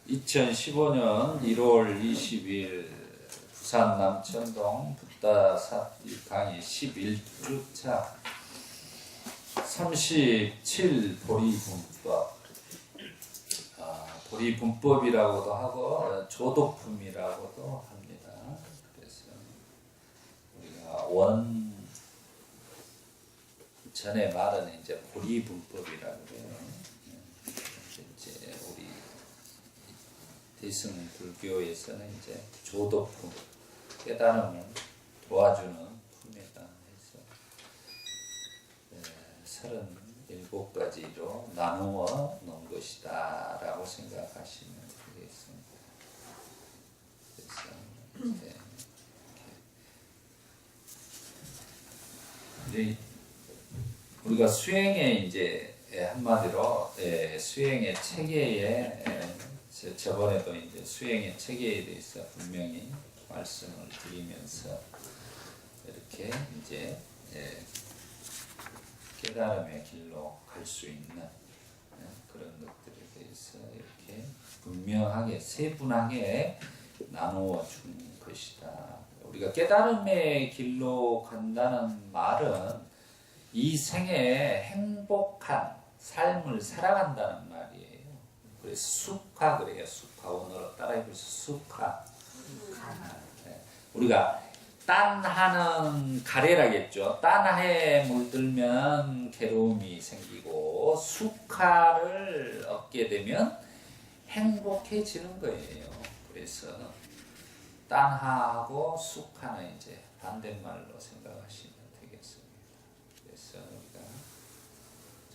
2015년 1월 20일 부산 남천동 붓다 삿띠 강의 11주차 37 보리분법. 보리분법이라고도 하고 조도품이라고도 합니다. 그래서 우리가 원 전에 말은 이제 보리분법이라고 해요. 이제 우리 대승 불교에서는 이제 조도품, 깨달음을 도와주는 품에다 해서 37가지로 나누어 놓은 것이다 라고 생각하시면 되겠습니다. 그래서 이제 우리가 수행에 이제 한마디로 수행의 체계에 저번에도 이제 수행의 체계에 대해서 분명히 말씀을 드리면서 이렇게 이제 깨달음의 길로 갈 수 있는 그런 것들에 대해서 이렇게 분명하게 세분하게 나누어 준 것이다. 우리가 깨달음의 길로 간다는 말은 이 생에 행복한 삶을 살아간다는 말이에요. 그래서 수카 그래요. 수카. 오늘은 따라해보세요. 수카. 우리가 딴하는 가래라겠죠. 딴하에 물들면 괴로움이 생기고 수카를 얻게 되면 행복해지는 거예요. 그래서 딴하하고 수카는 이제 반대말로 생각하시면 되겠습니다. 그래서 우리가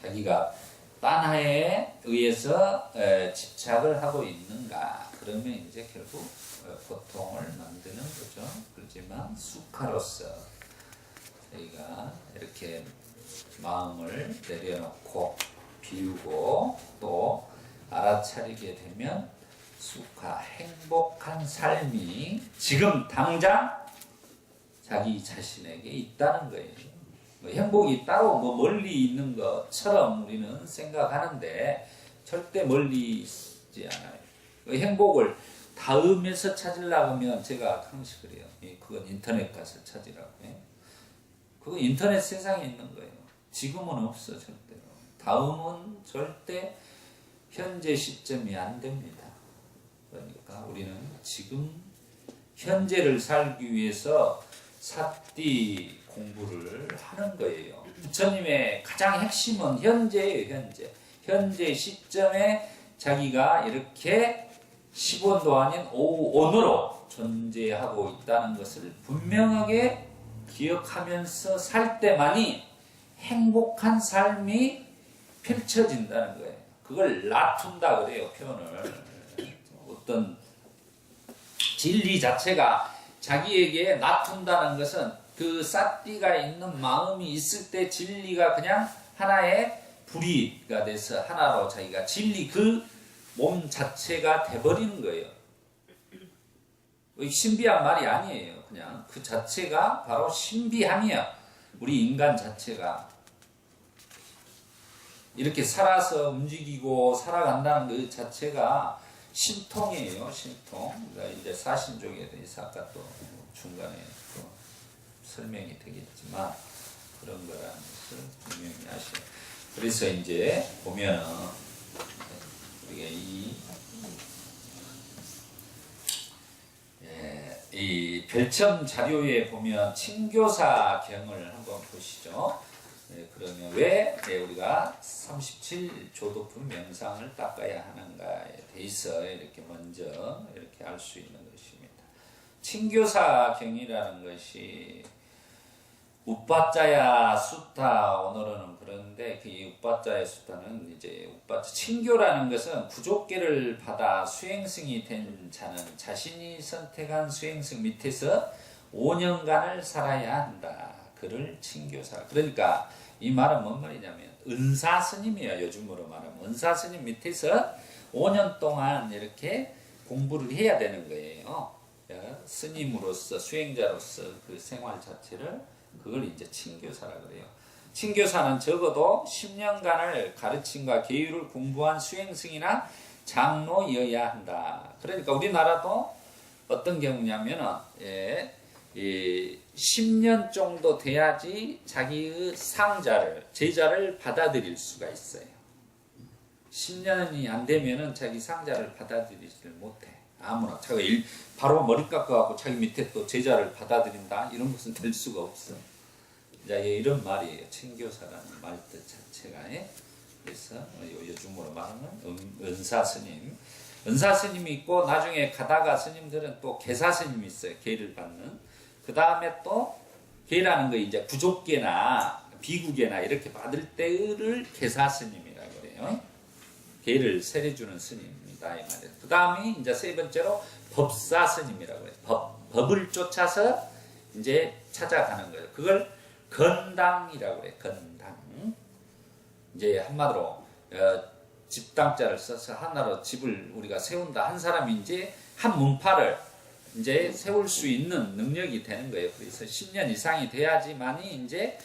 자기가 딴하에 의해서 집착을 하고 있는가, 그러면 이제 결국 고통을 만드는 거죠. 그렇지만 수카로서 저희가 이렇게 마음을 내려놓고 비우고 또 알아차리게 되면 수카, 행복한 삶이 지금 당장 자기 자신에게 있다는 거예요. 행복이 따로 멀리 있는 것처럼 우리는 생각하는데 절대 멀리 있지 않아요. 행복을 다음에서 찾으려고 하면 제가 항상 그래요. 그건 인터넷 가서 찾으라고 해요. 그건 인터넷 세상에 있는 거예요. 지금은 없어 절대로. 다음은 절대 현재 시점이 안 됩니다. 그러니까 우리는 지금 현재를 살기 위해서 삿띠 공부를 하는 거예요. 부처님의 가장 핵심은 현재예요. 현재 시점에 자기가 이렇게 10원도 아닌 오늘로 존재하고 있다는 것을 분명하게 기억하면서 살 때만이 행복한 삶이 펼쳐진다는 거예요. 그걸 나툰다 그래요. 표현을. 어떤 진리 자체가 자기에게 나툰다는 것은 그 삿띠가 있는 마음이 있을 때 진리가 그냥 하나의 불이가 돼서 하나로 자기가 진리 그 몸 자체가 돼버리는 거예요. 신비한 말이 아니에요. 그냥 그 자체가 바로 신비함이야. 우리 인간 자체가 이렇게 살아서 움직이고 살아간다는 그 자체가 신통이에요. 신통. 그러니까 이제 사신종에 대해서 아까 또 중간에 또 설명이 되겠지만 그런 거라는 것을 분명히 아셔요. 그래서 이제 보면은 우리가 이 별첨 자료에 보면 친교사경을 한번 보시죠. 그러면 왜 우리가 37 조도품 명상을 닦아야 하는가에 대해서 이렇게 먼저 이렇게 알 수 있는 것입니다. 친교사경이라는 것이 우빠짜야 수타 오늘은 그런데 그 우빠짜야 수타는 이제 친교라는 것은 구족계를 받아 수행승이 된 자는 자신이 선택한 수행승 밑에서 5년간을 살아야 한다. 그를 친교사. 그러니까 이 말은 뭔 말이냐면 은사 스님이에요. 요즘으로 말하면 은사 스님 밑에서 5년 동안 이렇게 공부를 해야 되는 거예요. 스님으로서 수행자로서 그 생활 자체를 그걸 이제 친교사라 그래요. 친교사는 적어도 10년간을 가르침과 계율을 공부한 수행승이나 장로여야 한다. 그러니까 우리나라도 어떤 경우냐면은 이 10년 정도 돼야지 자기의 상자를 제자를 받아들일 수가 있어요. 10년이 안 되면은 자기 상자를 받아들이지를 못해. 아무나 자기 바로 머리 깎아갖고 자기 밑에 또 제자를 받아들인다 이런 것은 될 수가 없어. 이제 이런 말이에요. 친교사라는 말 뜻 자체가. 그래서 요즘으로 말하면 은사 스님, 은사 스님이 있고 나중에 가다가 스님들은 또 계사 스님이 있어요. 계를 받는. 그 다음에 또 계라는 거 이제 부족계나 비구계나 이렇게 받을 때를 계사 스님이라고 그래요. 계를 세례주는 스님입니다 이 말이에요. 그 다음이 이제 세 번째로 법사 스님이라고 해요. 법을 쫓아서 이제 찾아가는 거예요. 그걸 건당이라고 해요. 건당. 이제 한마디로 집당자를 써서 하나로 집을 우리가 세운다. 한 사람이 이제 한 문파를 이제 세울 수 있는 능력이 되는 거예요. 그래서 10년 이상이 돼야지만이 이제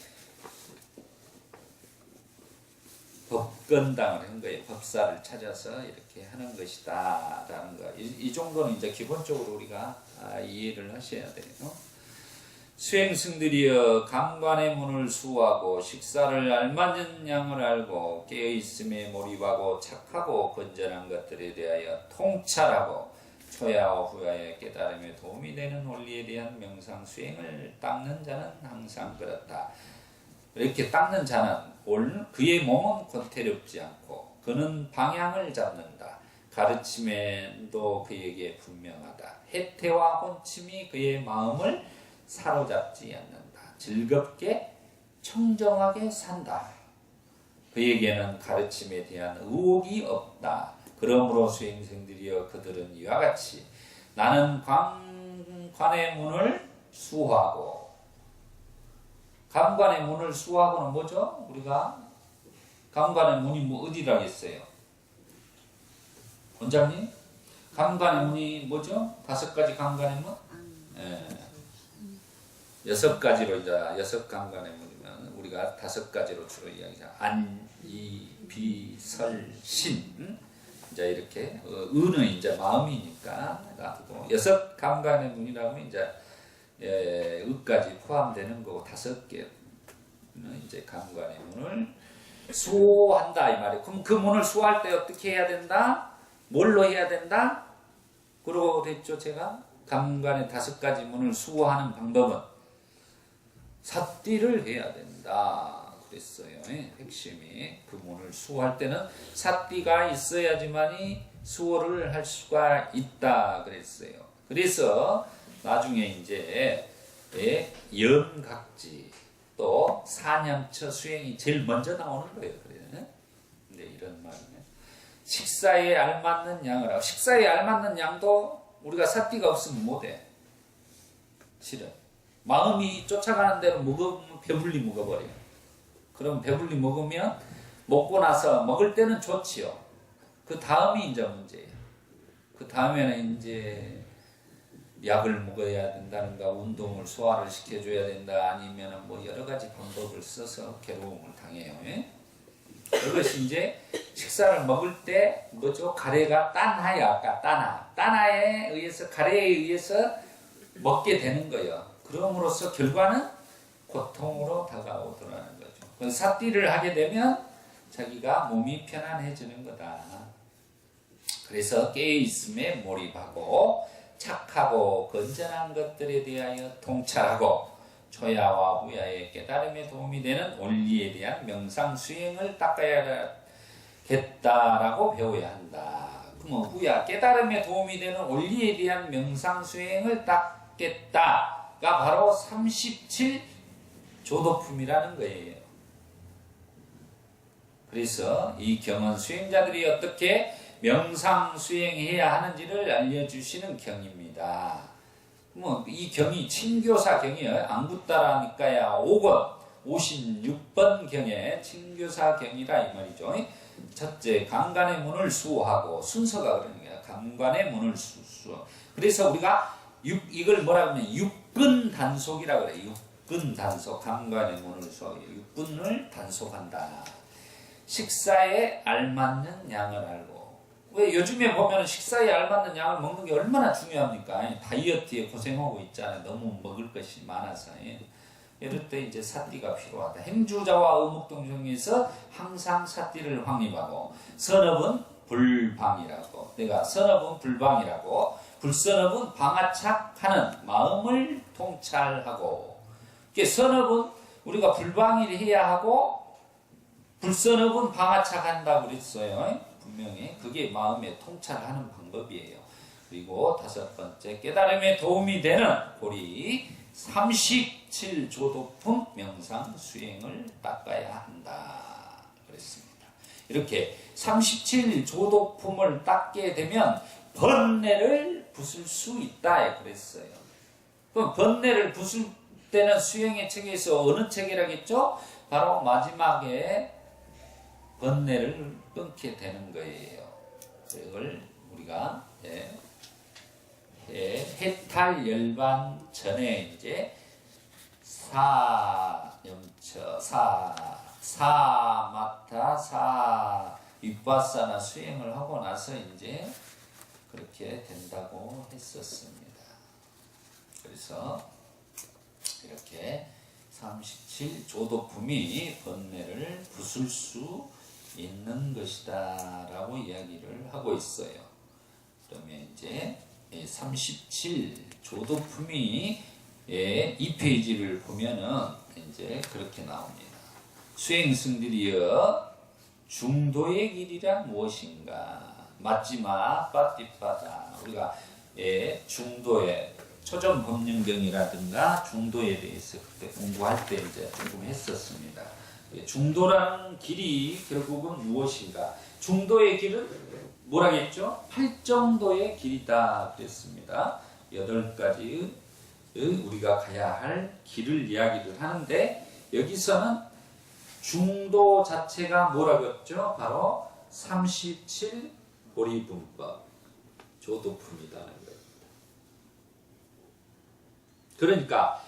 법건당을 한 거예요. 법사를 찾아서 이렇게 하는 것이다 라는 거. 이 정도는 이제 기본적으로 우리가 이해를 하셔야 돼요. 수행승들이여 감관의 문을 수호하고 식사를 알맞은 양을 알고 깨어있음에 몰입하고 착하고 건전한 것들에 대하여 통찰하고 초야와 후야의 깨달음에 도움이 되는 원리에 대한 명상 수행을 닦는 자는 항상 그렇다. 이렇게 닦는 자는 그의 몸은 권태롭지 않고 그는 방향을 잡는다. 가르침에도 그에게 분명하다. 해태와 혼침이 그의 마음을 사로잡지 않는다. 즐겁게 청정하게 산다. 그에게는 가르침에 대한 의혹이 없다. 그러므로 수행생들이여 그들은 이와 같이 나는 관의 문을 수호하고, 감관의 문을 수호하고는 뭐죠? 우리가 감관의 문이 뭐 어디라고 했어요? 원장님? 감관의 문이 뭐죠? 5가지 감관의 문? 예. 6가지로 이제 6감관의 문이면 우리가 5가지로 주로 이야기하죠. 안, 이, 비, 설, 신. 이제 이렇게 의는 이제 마음이니까 가지고 6감관의 문이라고 하면 이제 의까지 포함되는 거고 5개는 이제 감관의 문을 수호한다 이 말이에요. 그럼 그 문을 수호할 때 어떻게 해야 된다? 뭘로 해야 된다? 그러고 그랬죠 제가. 감관의 5가지 문을 수호하는 방법은 삿띠를 해야 된다 그랬어요. 핵심이 그 문을 수호할 때는 삿띠가 있어야지만이 수호를 할 수가 있다 그랬어요. 그래서 나중에 이제 염각지 또 사념처 수행이 제일 먼저 나오는 거예요. 그래. 근데 이런 말이네. 식사에 알맞는 양을 하고, 식사에 알맞는 양도 우리가 삿띠가 없으면 못해. 실은 마음이 쫓아가는 대로 먹으면 배불리 먹어버려요. 그럼 배불리 먹으면 먹고 나서 먹을 때는 좋지요. 그 다음이 이제 문제예요. 그 다음에는 이제 약을 먹어야 된다는가, 운동을 소화를 시켜줘야 된다, 아니면 뭐 여러 가지 방법을 써서 괴로움을 당해요. 그것이 이제 식사를 먹을 때 뭐죠? 가래가 딴하야, 아까 딴하에 의해서, 가래에 의해서 먹게 되는 거예요. 그럼으로써 결과는 고통으로 다가오더라는 거죠. 그래서 삿띠를 하게 되면 자기가 몸이 편안해지는 거다. 그래서 깨어있음에 몰입하고 착하고 건전한 것들에 대하여 통찰하고 초야와 후야의 깨달음에 도움이 되는 원리에 대한 명상 수행을 닦아야겠다라고 배워야 한다. 그럼 후야 깨달음에 도움이 되는 원리에 대한 명상 수행을 닦겠다가 바로 37 조도품이라는 거예요. 그래서 이 경은 수행자들이 어떻게 명상 수행해야 하는지를 알려주시는 경입니다. 뭐 이 경이 친교사 경이에요. 안구따라니까야 5권 56번 경에 친교사 경이라 이 말이죠. 첫째, 감관의 문을 수호하고, 순서가 그러는 거야. 감관의 문을 수호. 그래서 우리가 이걸 뭐라 하면 육근 단속이라고 그래요. 육근 단속, 감관의 문을 수호하고 육근을 단속한다. 식사에 알맞는 양을 알고, 왜 요즘에 보면 식사에 알맞는 약을 먹는 게 얼마나 중요합니까? 다이어트에 고생하고 있잖아요. 너무 먹을 것이 많아서. 이럴 때 이제 사띠가 필요하다. 행주자와 어묵동 중에서 항상 사띠를 확립하고, 선업은 불방이라고. 내가 선업은 불방이라고. 불선업은 방아착하는 마음을 통찰하고. 선업은 우리가 불방일 해야 하고, 불선업은 방아착한다고 그랬어요. 분명히 그게 마음에 통찰하는 방법이에요. 그리고 다섯 번째, 깨달음에 도움이 되는 고리 37조도품 명상 수행을 닦아야 한다 그랬습니다. 이렇게 37조도품을 닦게 되면 번뇌를 부술 수 있다 그랬어요. 그럼 번뇌를 부술 때는 수행의 책에서 어느 책이라겠죠? 바로 마지막에 번뇌를 끊게 되는 거예요. 이걸 우리가 해탈 열반 전에 이제 사염처 사마타 윗바사나 수행을 하고 나서 이제 그렇게 된다고 했었습니다. 그래서 이렇게 37조도품이 번뇌를 부술 수 있는 것이다 라고 이야기를 하고 있어요. 그러면 이제 37조도품이 2페이지를 보면은 이제 그렇게 나옵니다. 수행승들이여 중도의 길이란 무엇인가? 맞지마 빠띠빠다. 우리가 중도의 초전법륜경이라든가 중도에 대해서 그때 공부할 때 이제 조금 했었습니다. 중도라는 길이 결국은 무엇인가? 중도의 길은 뭐라겠죠? 8정도의 길이다 그랬습니다. 8가지의 우리가 가야 할 길을 이야기를 하는데 여기서는 중도 자체가 뭐라고 했죠? 바로 37 보리분법 조도품이라는 거예요. 그러니까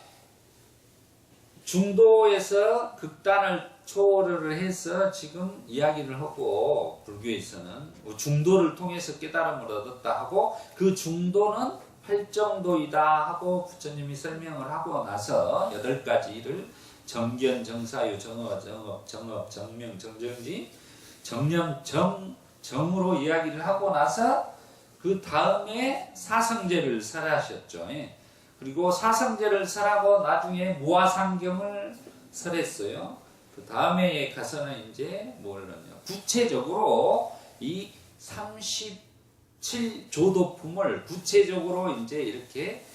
중도에서 극단을 초월을 해서 지금 이야기를 하고 불교에서는 중도를 통해서 깨달음을 얻었다 하고 그 중도는 8정도이다 하고 부처님이 설명을 하고 나서 8가지를 정견, 정사유, 정어, 정명, 정정지, 정념, 정으로 이야기를 하고 나서 그 다음에 사성제를 설하셨죠. 그리고 사성제를 설하고 나중에 무아상경을 설했어요. 그 다음에 가서는 이제 뭘 하냐. 구체적으로 이 37조도품을 구체적으로 이제 이렇게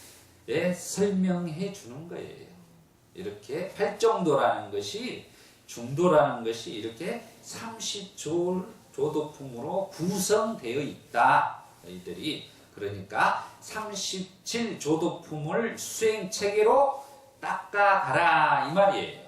설명해 주는 거예요. 이렇게 8정도라는 것이 중도라는 것이 이렇게 30조도품으로 구성되어 있다. 이들이 그러니까 37조도품을 수행체계로 닦아가라 이 말이에요.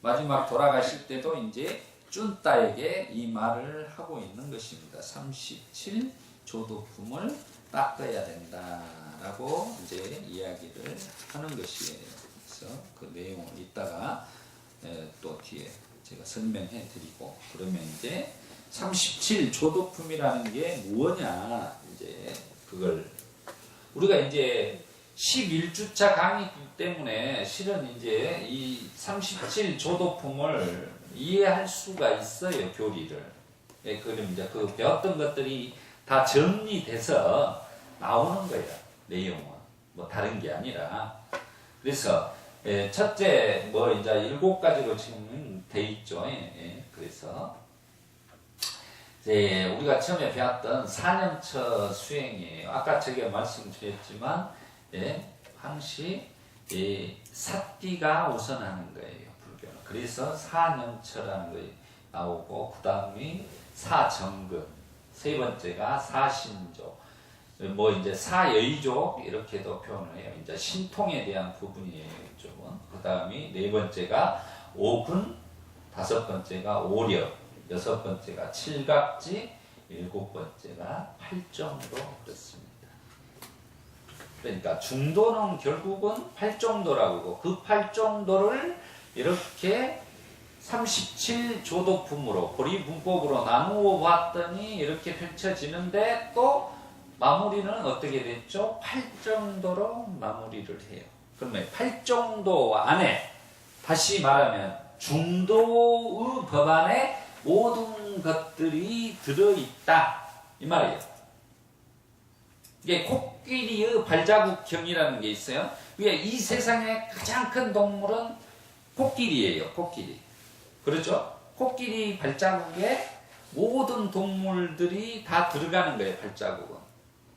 마지막 돌아가실 때도 이제 쭌따에게 이 말을 하고 있는 것입니다. 37조도품을 닦아야 된다라고 이제 이야기를 하는 것이에요. 그래서 그 내용을 이따가 또 뒤에 제가 설명해 드리고 그러면 이제 37조도품이라는 게 뭐냐 이제 그걸 우리가 이제 11주차 강의이기 때문에 실은 이제 이 37조도품을 이해할 수가 있어요, 교리를. 그럼 이제 그 배웠던 것들이 다 정리돼서 나오는 거예요, 내용은. 뭐 다른 게 아니라. 그래서 첫째 뭐 이제 7가지로 지금 돼 있죠. 그래서 우리가 처음에 배웠던 4년처 수행이에요. 아까 제가 말씀드렸지만 항시 사띠가 우선하는 거예요. 불교는. 그래서 4년처라는 거 나오고 그 다음에 사정근, 세 번째가 사신조, 뭐 이제 사여의족 이렇게도 표현을 해요. 이제 신통에 대한 부분이에요. 이쪽은. 그 다음에 네 번째가 오근, 다섯 번째가 오력, 여섯 번째가 칠각지, 일곱 번째가 팔정도 그렇습니다. 그러니까 중도는 결국은 팔정도라고 하고 그 팔정도를 이렇게 37조도품으로 고리문법으로 나누어 봤더니 이렇게 펼쳐지는데 또 마무리는 어떻게 됐죠? 8정도로 마무리를 해요. 그러면 8정도 안에 다시 말하면 중도의 법안에 모든 것들이 들어있다 이 말이에요. 이게 코끼리의 발자국형이라는 게 있어요. 이 세상에 가장 큰 동물은 코끼리예요. 코끼리. 그렇죠? 코끼리 발자국에 모든 동물들이 다 들어가는 거예요. 발자국은.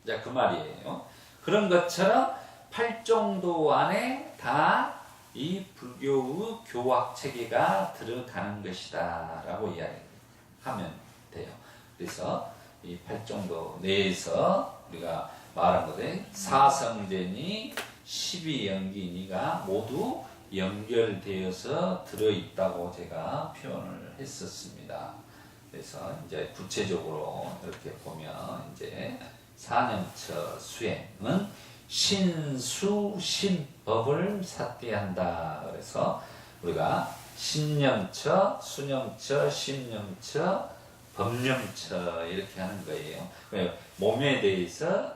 자, 그 말이에요. 그런 것처럼 8정도 안에 다 이 불교의 교학 체계가 들어가는 것이다 라고 이야기하면 돼요. 그래서 이 8정도 내에서 우리가 말한 것에 사성제니 12연기니가 모두 연결되어서 들어있다고 제가 표현을 했었습니다. 그래서 이제 구체적으로 이렇게 보면 이제 사념처 수행은 신수신법을 삿대한다. 그래서 우리가 신념처, 수념처, 신념처, 법념처 이렇게 하는 거예요. 몸에 대해서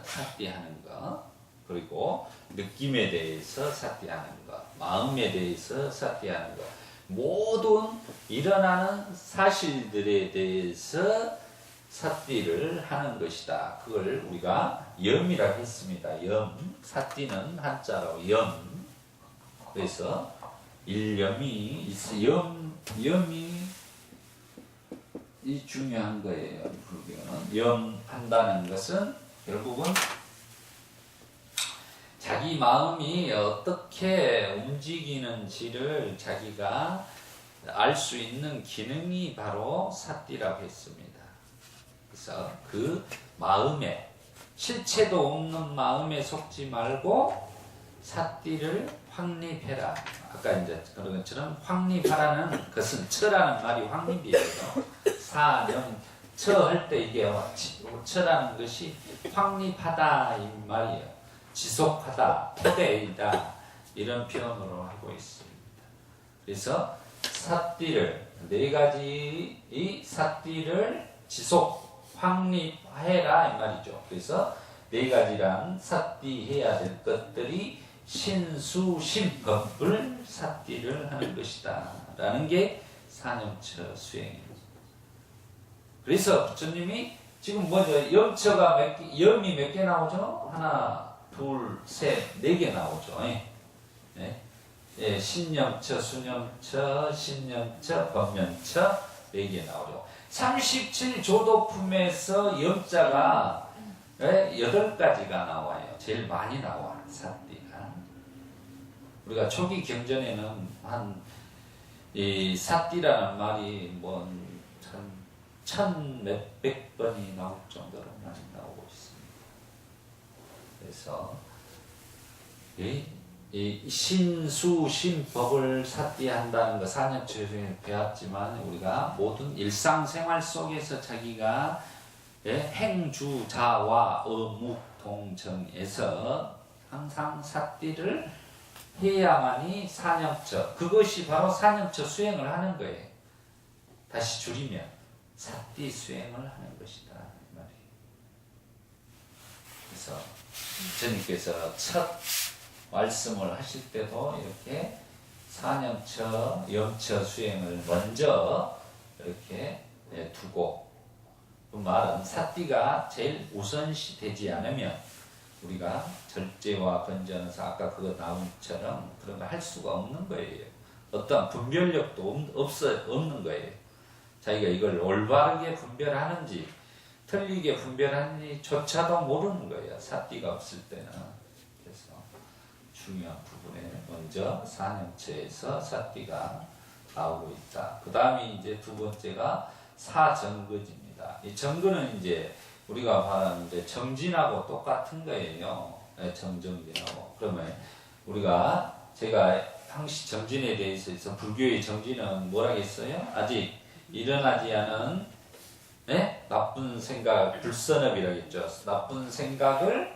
삿대하는 거, 그리고 느낌에 대해서 삿대하는 거, 마음에 대해서 삿대하는 거, 모든 일어나는 사실들에 대해서 삿띠를 하는 것이다. 그걸 우리가 염이라고 했습니다. 염, 삿띠는 한자로 염. 그래서 일염이 있어. 염이 이 중요한 거예요. 불교는 염한다는 것은 결국은 자기 마음이 어떻게 움직이는지를 자기가 알 수 있는 기능이 바로 삿띠라고 했습니다. 그래서 그 마음에 실체도 없는 마음에 속지 말고 삿띠를 확립해라. 아까 이제 그런 것처럼 확립하라는 것은 처라는 말이 확립이에요. 사념 처 할 때 이게 처라는 것이 확립하다 이 말이에요. 지속하다, 토대이다 이런 표현으로 하고 있습니다. 그래서 삿띠를 네 가지 이 삿띠를 지속 확립해라 이 말이죠. 그래서 네 가지란 삿띠해야 될 것들이 신수신법을 삿띠를 하는 것이다 라는 게 사념처 수행입니다. 그래서 부처님이 지금 먼저 염처가 염이 몇 개 나오죠? 하나, 둘, 셋, 네 개 나오죠. 신념처, 수념처, 신념처, 법념처 네 개 나오죠. 37조도품에서 염자가 8가지가 나와요. 제일 많이 나와요. 삿띠가. 우리가 초기 경전에는 이 삿띠라는 말이 뭐 천 몇백 번이 나올 정도로 많이 나오고 있습니다. 그래서 이 신수신법을 삿띠한다는 거 4년 초에 배웠지만 우리가 모든 일상생활 속에서 자기가 행주자와 어묵동정에서 항상 삿띠를 해야만이 사념처, 그것이 바로 사념처 수행을 하는 거예요. 다시 줄이면 삿띠 수행을 하는 것이다 이 말이에요. 그래서 부처님께서 첫 말씀을 하실 때도 이렇게 사념처, 염처 수행을 먼저 이렇게 두고, 그 말은 삿띠가 제일 우선시 되지 않으면 우리가 절제와 번전에서 아까 그거 나온 것처럼 그런 거 할 수가 없는 거예요. 어떤 분별력도 없는 거예요. 자기가 이걸 올바르게 분별하는지 틀리게 분별하는지조차도 모르는 거예요. 삿띠가 없을 때는. 그래서 중요한 부분에 먼저 사념처에서 삿띠가 나오고 있다. 그 다음에 이제 두 번째가 사정거지입니다. 이 정거는 이제 우리가 말하는 이제 정진하고 똑같은 거예요. 정정진하고. 그러면 우리가 제가 항시 정진에 대해서 불교의 정진은 뭐라고 했어요? 아직 일어나지 않은 나쁜 생각, 불선업이라고 했죠. 나쁜 생각을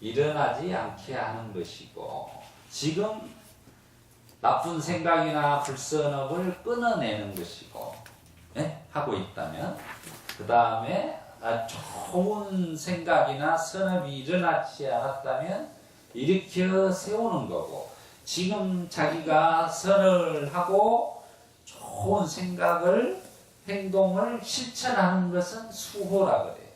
일어나지 않게 하는 것이고, 지금 나쁜 생각이나 불선업을 끊어내는 것이고, 예? 하고 있다면, 그 다음에 좋은 생각이나 선업이 일어나지 않았다면 일으켜 세우는 거고, 지금 자기가 선을 하고 좋은 생각을, 행동을 실천하는 것은 수호라 그래요.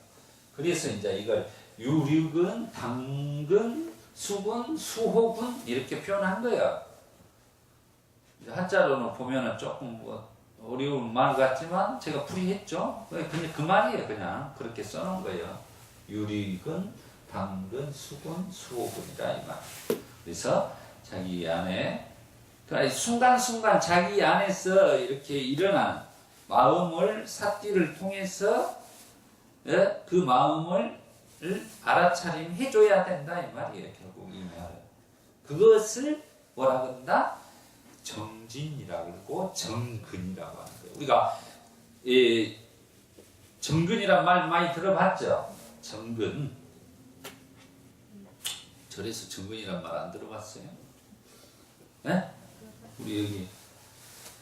그래서 이제 이걸 유륙은, 당근, 수근, 수호근 이렇게 표현한 거예요. 한자로는 보면은 조금 뭐 어려운 말 같지만 제가 풀이했죠. 그냥 그 말이에요. 그냥 그렇게 써놓은 거예요. 유륙은, 당근, 수근, 수호근이다 이 말. 그래서 자기 안에 순간순간 자기 안에서 이렇게 일어난 마음을 삿띠를 통해서 그 마음을 알아차림 해줘야 된다 이 말이에요. 결국 이 말은 그것을 뭐라 그런다? 정진이라고 그러고 정근이라고 하는 거예요. 우리가 정근이란 말 많이 들어봤죠? 정근. 절에서 정근이란 말 안 들어봤어요? 네? 우리 여기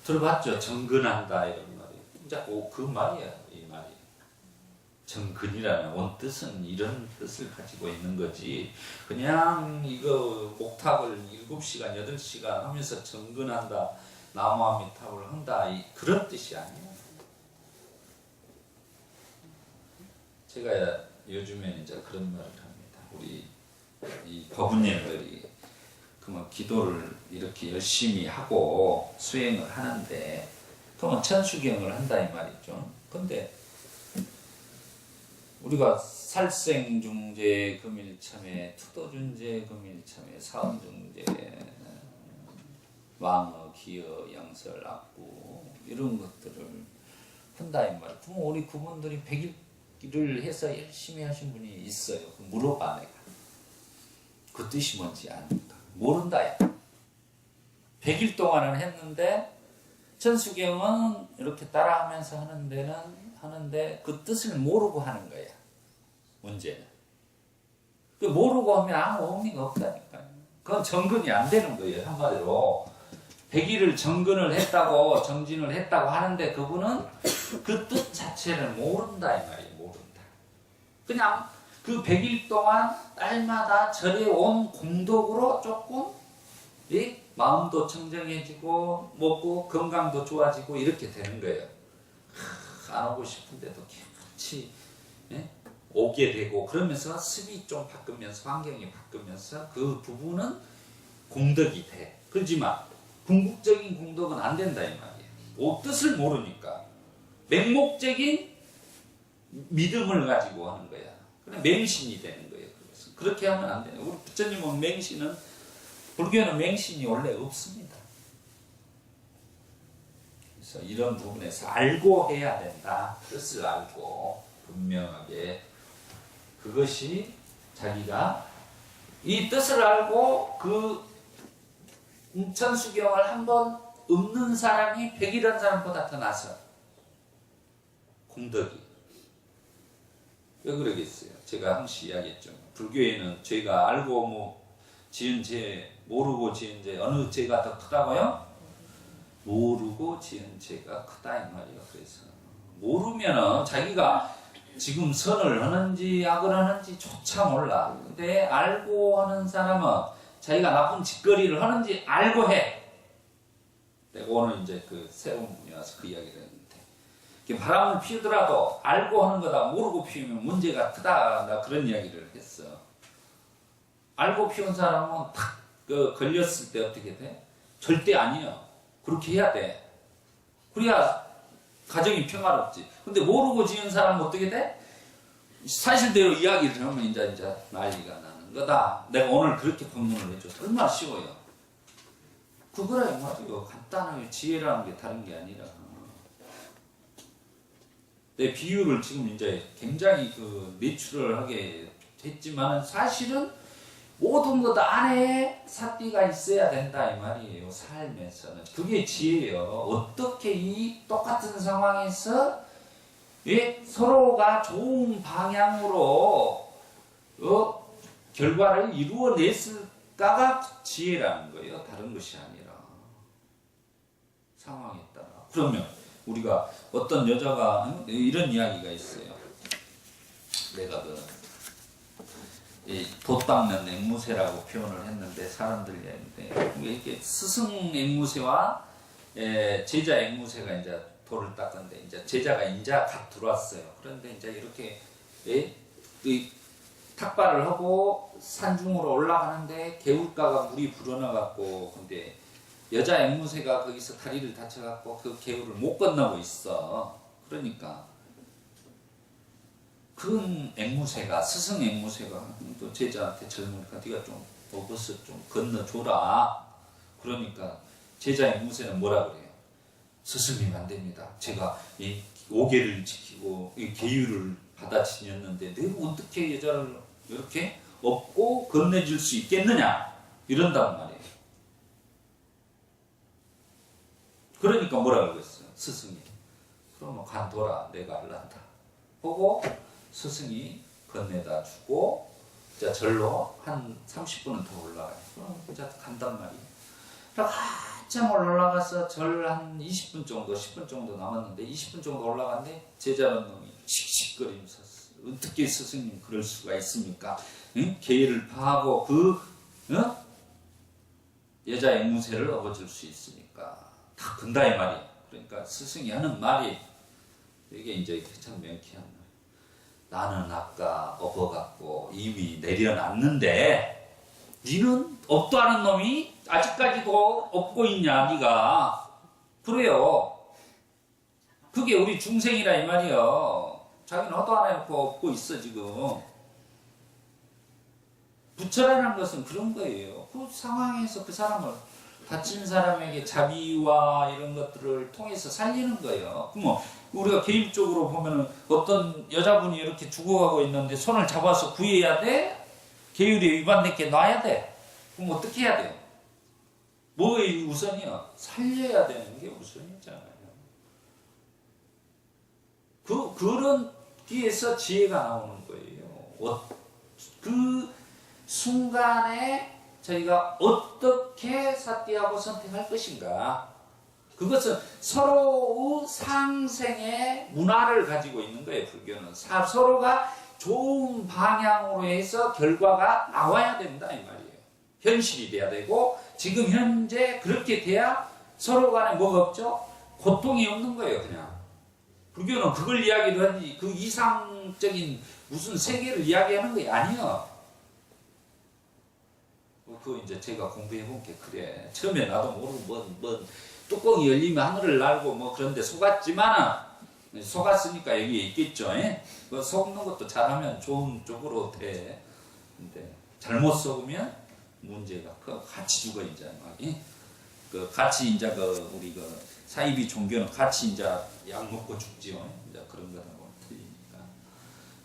들어봤죠? 정근한다 이런 말이. 진짜 그 말이야 이 말이. 정근이라는 원뜻은 이런 뜻을 가지고 있는 거지. 그냥 이거 옥탑을 7시간 8시간 하면서 정근한다, 나무아미탑을 한다 그런 뜻이 아니에요. 제가 요즘에는 이제 그런 말을 합니다. 우리 이 법운님들이 그러면 기도를 이렇게 열심히 하고 수행을 하는데 그러면 천수경을 한다 이 말이죠. 근데 우리가 살생중재 금일참회, 투도준재 금일참회, 사음중재, 왕어, 기어, 양설, 악구 이런 것들을 한다 이 말. 그럼 우리 그분들이 100일을 해서 열심히 하신 분이 있어요. 물어봐 내가. 그 뜻이 뭔지 아니까 모른다 야. 100일 동안은 했는데 천수경은 이렇게 따라하면서 하는데 그 뜻을 모르고 하는 거야. 문제는. 그 모르고 하면 아무 의미가 없다니까요. 그건 정근이 안 되는 거예요. 한마디로. 100일을 정근을 했다고 정진을 했다고 하는데 그분은 그 뜻 자체를 모른다 이 말이에요. 모른다. 그냥 그 100일 동안 날마다 절에 온 공덕으로 조금 마음도 청정해지고 먹고 건강도 좋아지고 이렇게 되는 거예요. 안 오고 싶은데도 같이 오게 되고 그러면서 습이 좀 바뀌면서 환경이 바뀌면서 그 부분은 공덕이 돼. 그렇지만 궁극적인 공덕은 안 된다 이 말이에요. 뜻을 모르니까 맹목적인 믿음을 가지고 하는 거야. 그냥 맹신이 되는 거예요. 그것은. 그렇게 하면 안 돼요. 우리 부처님은 맹신은 불교는 맹신이 원래 없습니다. 그래서 이런 부분에서 알고 해야 된다. 뜻을 알고 분명하게 그것이 자기가 이 뜻을 알고 그 천수경을 한번 읊는 사람이 100이라는 사람보다 더 나서 공덕이 왜 그러겠어요? 제가 항상 이야기했죠. 불교에는 죄가 알고 뭐 지은 죄, 모르고 지은 죄 어느 죄가 더 크다고요? 모르고 지은 죄가 크다 이 말이에요. 그래서 모르면은 자기가 지금 선을 하는지 악을 하는지 조차 몰라. 근데 알고 하는 사람은 자기가 나쁜 짓거리를 하는지 알고 해. 내가 오늘 이제 그 새로운 분이 와서 그 이야기를 했는데 바람을 피우더라도 알고 하는 거다 모르고 피우면 문제가 크다. 나 그런 이야기를 했어. 알고 피운 사람은 탁 걸렸을 때 어떻게 돼? 절대 아니야. 그렇게 해야 돼. 그래야 가정이 평화롭지. 근데 모르고 지은 사람은 어떻게 돼? 사실대로 이야기를 하면 이제 난리가 나는 거다. 내가 오늘 그렇게 법문을 해줘서 얼마나 쉬워요. 그거라 이 말이요. 간단하게 지혜라는 게 다른 게 아니라. 내 비유를 지금 이제 굉장히 내추럴하게 했지만 사실은 모든 것 안에 삿띠가 있어야 된다 이 말이에요. 삶에서는. 그게 지혜예요. 어떻게 이 똑같은 상황에서 서로가 좋은 방향으로 결과를 이루어냈을까가 지혜라는 거예요. 다른 것이 아니라. 상황에 따라. 그러면 우리가 어떤 여자가 이런 이야기가 있어요. 내가 이 돛 닦는 앵무새라고 표현을 했는데 사람들 이야기인데 이게 스승 앵무새와 제자 앵무새가 이제 돌을 닦는데 이제 제자가 이제 갓 들어왔어요. 그런데 이제 이렇게 이 탁발을 하고 산중으로 올라가는데 개울가가 물이 불어나갖고 근데 여자 앵무새가 거기서 다리를 다쳐갖고 그 개울을 못 건너고 있어. 그러니까 그 앵무새가 스승 앵무새가 또 제자한테 젊으니까 네가 좀 어버서 좀 건너줘라. 그러니까 제자 앵무새는 뭐라 그래요? 스승님 안 됩니다. 제가 이 오계를 지키고 이 계율을 받아 지녔는데 내가 어떻게 여자를 이렇게 업고 건네줄 수 있겠느냐 이런단 말이에요. 그러니까 뭐라 그러겠어요? 스승이 그러면 간둬라 내가 알란다 보고 스승이 건네다 주고 자 절로 한 30분은 더 올라가요. 그럼 이제 간단 말이에요. 한참 올라가서 절 한 20분 정도 10분 정도 남았는데 20분 정도 올라갔는데 제자는 놈이 씩씩거리면서 어떻게 스승님 그럴 수가 있습니까? 응? 계율을 파하고 여자 앵무새를 업어줄 수 있으니까 다 건다 이 말이에요. 그러니까 스승이 하는 말이 이게 이제 참 명쾌한 말. 나는 아까 업어갖고 이미 내려놨는데 니는 업도 하는 놈이 아직까지도 업고 있냐 니가. 그래요. 그게 우리 중생이라 이 말이요. 자기는 허도 안 해놓고 업고 있어 지금. 부처라는 것은 그런 거예요. 그 상황에서 그 사람을 다친 사람에게 자비와 이런 것들을 통해서 살리는 거예요. 그럼 우리가 개인적으로 보면은 어떤 여자분이 이렇게 죽어가고 있는데 손을 잡아서 구해야 돼? 계율에 위반됐게 놔야 돼? 그럼 어떻게 해야 돼요? 뭐가 우선이요? 살려야 되는 게 우선이잖아요. 그런 뒤에서 지혜가 나오는 거예요. 그 순간에 저희가 어떻게 사띠하고 선택할 것인가. 그것은 서로의 상생의 문화를 가지고 있는 거예요. 불교는 서로가 좋은 방향으로 해서 결과가 나와야 된다 이 말이에요. 현실이 돼야 되고 지금 현재 그렇게 돼야 서로 간에 뭐가 없죠? 고통이 없는 거예요. 그냥 불교는 그걸 이야기를 하지 그 이상적인 무슨 세계를 이야기하는 게 아니에요. 그거 이제 제가 공부해본 게 그래. 처음에 나도 모르고 뭐 뚜껑이 열리면 하늘을 날고 뭐 그런데 속았지만은 속았으니까 여기에 있겠죠. 그 속는 것도 잘하면 좋은 쪽으로 돼. 근데 잘못 속으면 문제가 같이 죽어 이제 막. 그 같이 이제 우리 사이비 종교는 같이 이제 약 먹고 죽지요. 이제 그런 거하고 틀리니까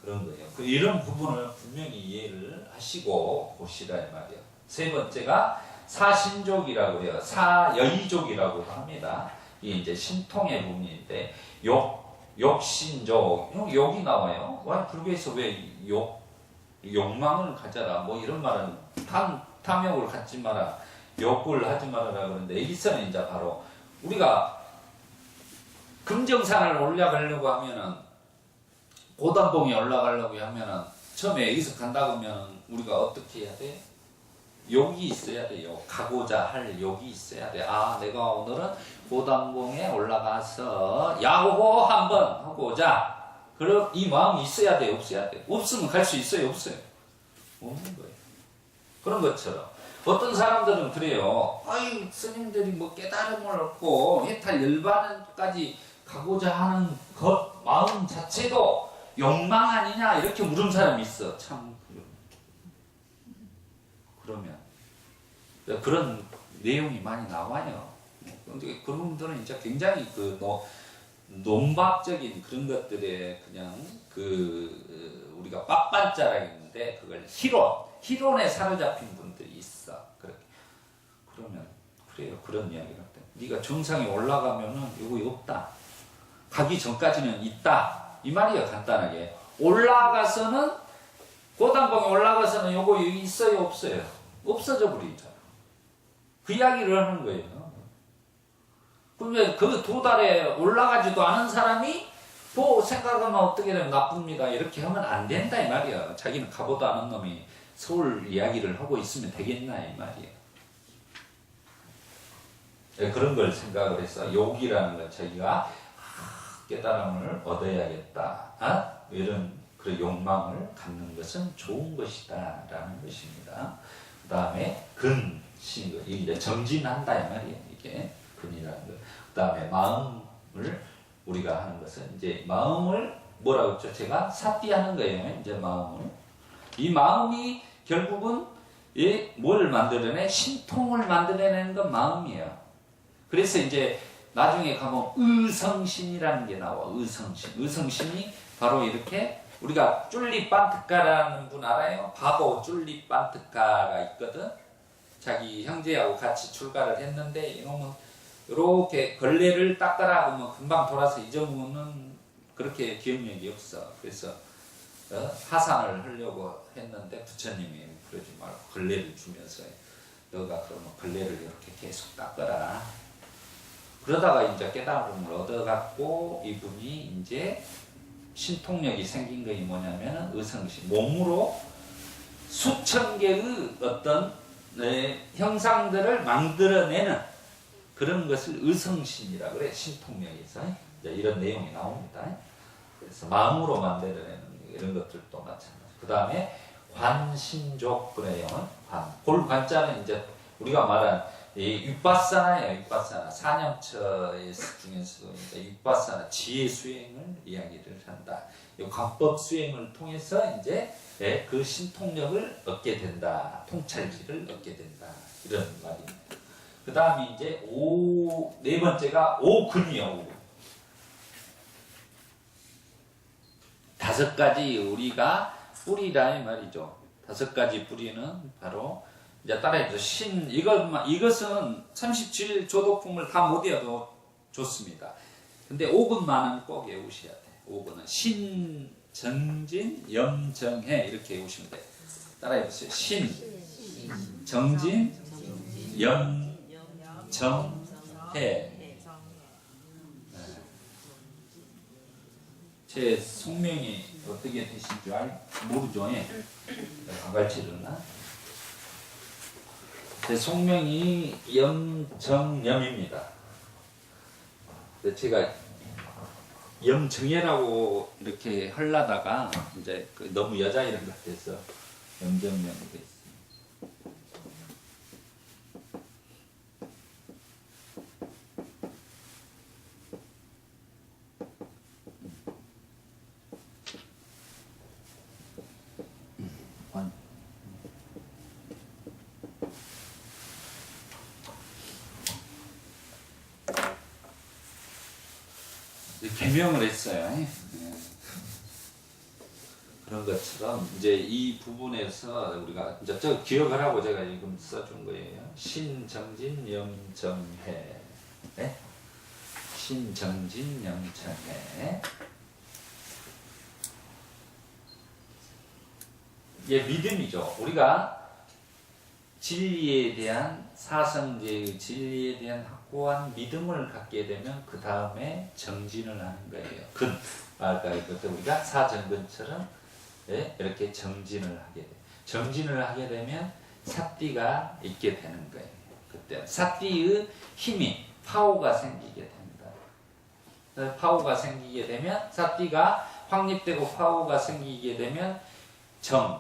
그런 거예요. 이런 부분을 분명히 이해를 하시고 보시라 이 말이에요. 세 번째가 사신족이라고 해요. 사여의족이라고 합니다. 이게 이제 신통의 부분인데 욕신족, 욕이 나와요. 불교에서 왜 욕망을 가져라 뭐 이런 말은 탐욕을 갖지 마라, 욕을 하지 말아라 그러는데 여기서는 이제 바로 우리가 금정산을 올라가려고 하면은 고단봉에 올라가려고 하면은 처음에 여기서 간다 그러면 우리가 어떻게 해야 돼? 욕이 있어야 돼요. 가고자 할 욕이 있어야 돼. 아, 내가 오늘은 고단봉에 올라가서 야호 한번 하고자. 그럼 이 마음이 있어야 돼, 없어야 돼? 없으면 갈 수 있어요, 없어요? 없는 거예요. 그런 것처럼 어떤 사람들은 그래요. 아이, 스님들이 뭐 깨달음을 얻고 해탈 열반까지 가고자 하는 것 마음 자체도 욕망 아니냐 이렇게 물은 사람이 있어. 참. 그러면 그런 내용이 많이 나와요. 근데 그런 분들은 이제 굉장히 논박적인 그런 것들에 그냥 우리가 빡반자라겠는데 그걸 희론에 사로잡힌 분들이 있어. 그러면 그래요. 그런 이야기를 할 때 네가 정상에 올라가면은 요거 없다. 가기 전까지는 있다. 이 말이야 간단하게. 올라가서는 고단봉에 올라가서는 요거 여기 있어요, 없어요? 없어져 버리잖아. 그 이야기를 하는 거예요. 그러면 그 두 달에 올라가지도 않은 사람이 뭐 생각하면 어떻게 되면 나쁩니다. 이렇게 하면 안 된다 이 말이야. 자기는 가보도 않은 놈이 서울 이야기를 하고 있으면 되겠나 이 말이야. 네, 그런 걸 생각을 해서 욕이라는 건 자기가 깨달음을 얻어야겠다. 이런 그 욕망을 갖는 것은 좋은 것이다 라는 것입니다. 그 다음에 이게 정진한다 이 말이에요. 이게 근이라는 거. 그 다음에 마음을 우리가 하는 것은 이제 마음을 뭐라고 했죠? 제가 삿띠하는 거예요. 이제 마음을. 이 마음이 결국은 뭘 만들어내? 신통을 만들어내는 건 마음이에요. 그래서 이제 나중에 가면 의성신이라는 게 나와. 의성신이 바로 이렇게 우리가 쫄리빤트가라는 분 알아요? 바보 쫄리빤트가가 있거든. 자기 형제하고 같이 출가를 했는데 이놈은 이렇게 걸레를 닦아라 하면 금방 돌아서 잊어먹는 그렇게 기억력이 없어. 그래서 하산을 하려고 했는데 부처님이 그러지 말고 걸레를 주면서 너가 그러면 걸레를 이렇게 계속 닦아라. 그러다가 이제 깨달음을 얻어갖고 이분이 이제 신통력이 생긴 것이 뭐냐면 의성신. 몸으로 수천 개의 어떤 형상들을 만들어내는 그런 것을 의성신이라 그래. 신통력에서 이런 내용이 나옵니다. 그래서 마음으로 만들어내는 이런 것들도 마찬가지. 그 다음에 관신족 그래요. 골관자는 이제 우리가 말한 윗바사나예요. 윗바사나 사념처 중에서도 윗바사나 지혜 수행을 이야기를 한다. 이 관법 수행을 통해서 이제 그 신통력을 얻게 된다. 통찰지를 얻게 된다. 이런 말입니다. 그 다음에 이제 네 번째가 오근이요. 다섯 가지 우리가 뿌리라 이 말이죠. 다섯 가지 뿌리는 바로 이제 따라해서 이것은 37 조도품을 다 못 외워도 좋습니다. 근데 5근만은 꼭 외우셔야 돼. 5근은 신, 정진, 염정해 이렇게 외우시면 돼. 따라해보세요. 신, 정진, 염정해. 제 성명이 어떻게 되신 줄 모르죠? 안 가르쳐줬나? 제 성명이 염정염입니다. 제가 염정예라고 이렇게 하려다가 이제 너무 여자 이름 같아서 염정염이 됐어요. 개명을 했어요. 그런 것처럼 이제 이 부분에서 우리가 이제 저 기억을 하고 제가 지금 써준 거예요. 신정진 염정해. 네? 신정진 염정해. 이게 믿음이죠. 우리가 진리에 대한 사성제의 진리에 대한 확고한 믿음을 갖게 되면 그 다음에 정진을 하는 거예요. 아까 우리가 사정근처럼 이렇게 정진을 하게 돼. 정진을 하게 되면 삿띠가 있게 되는 거예요. 그때 삿띠의 힘이 파워가 생기게 됩니다. 파워가 생기게 되면 삿띠가 확립되고 파워가 생기게 되면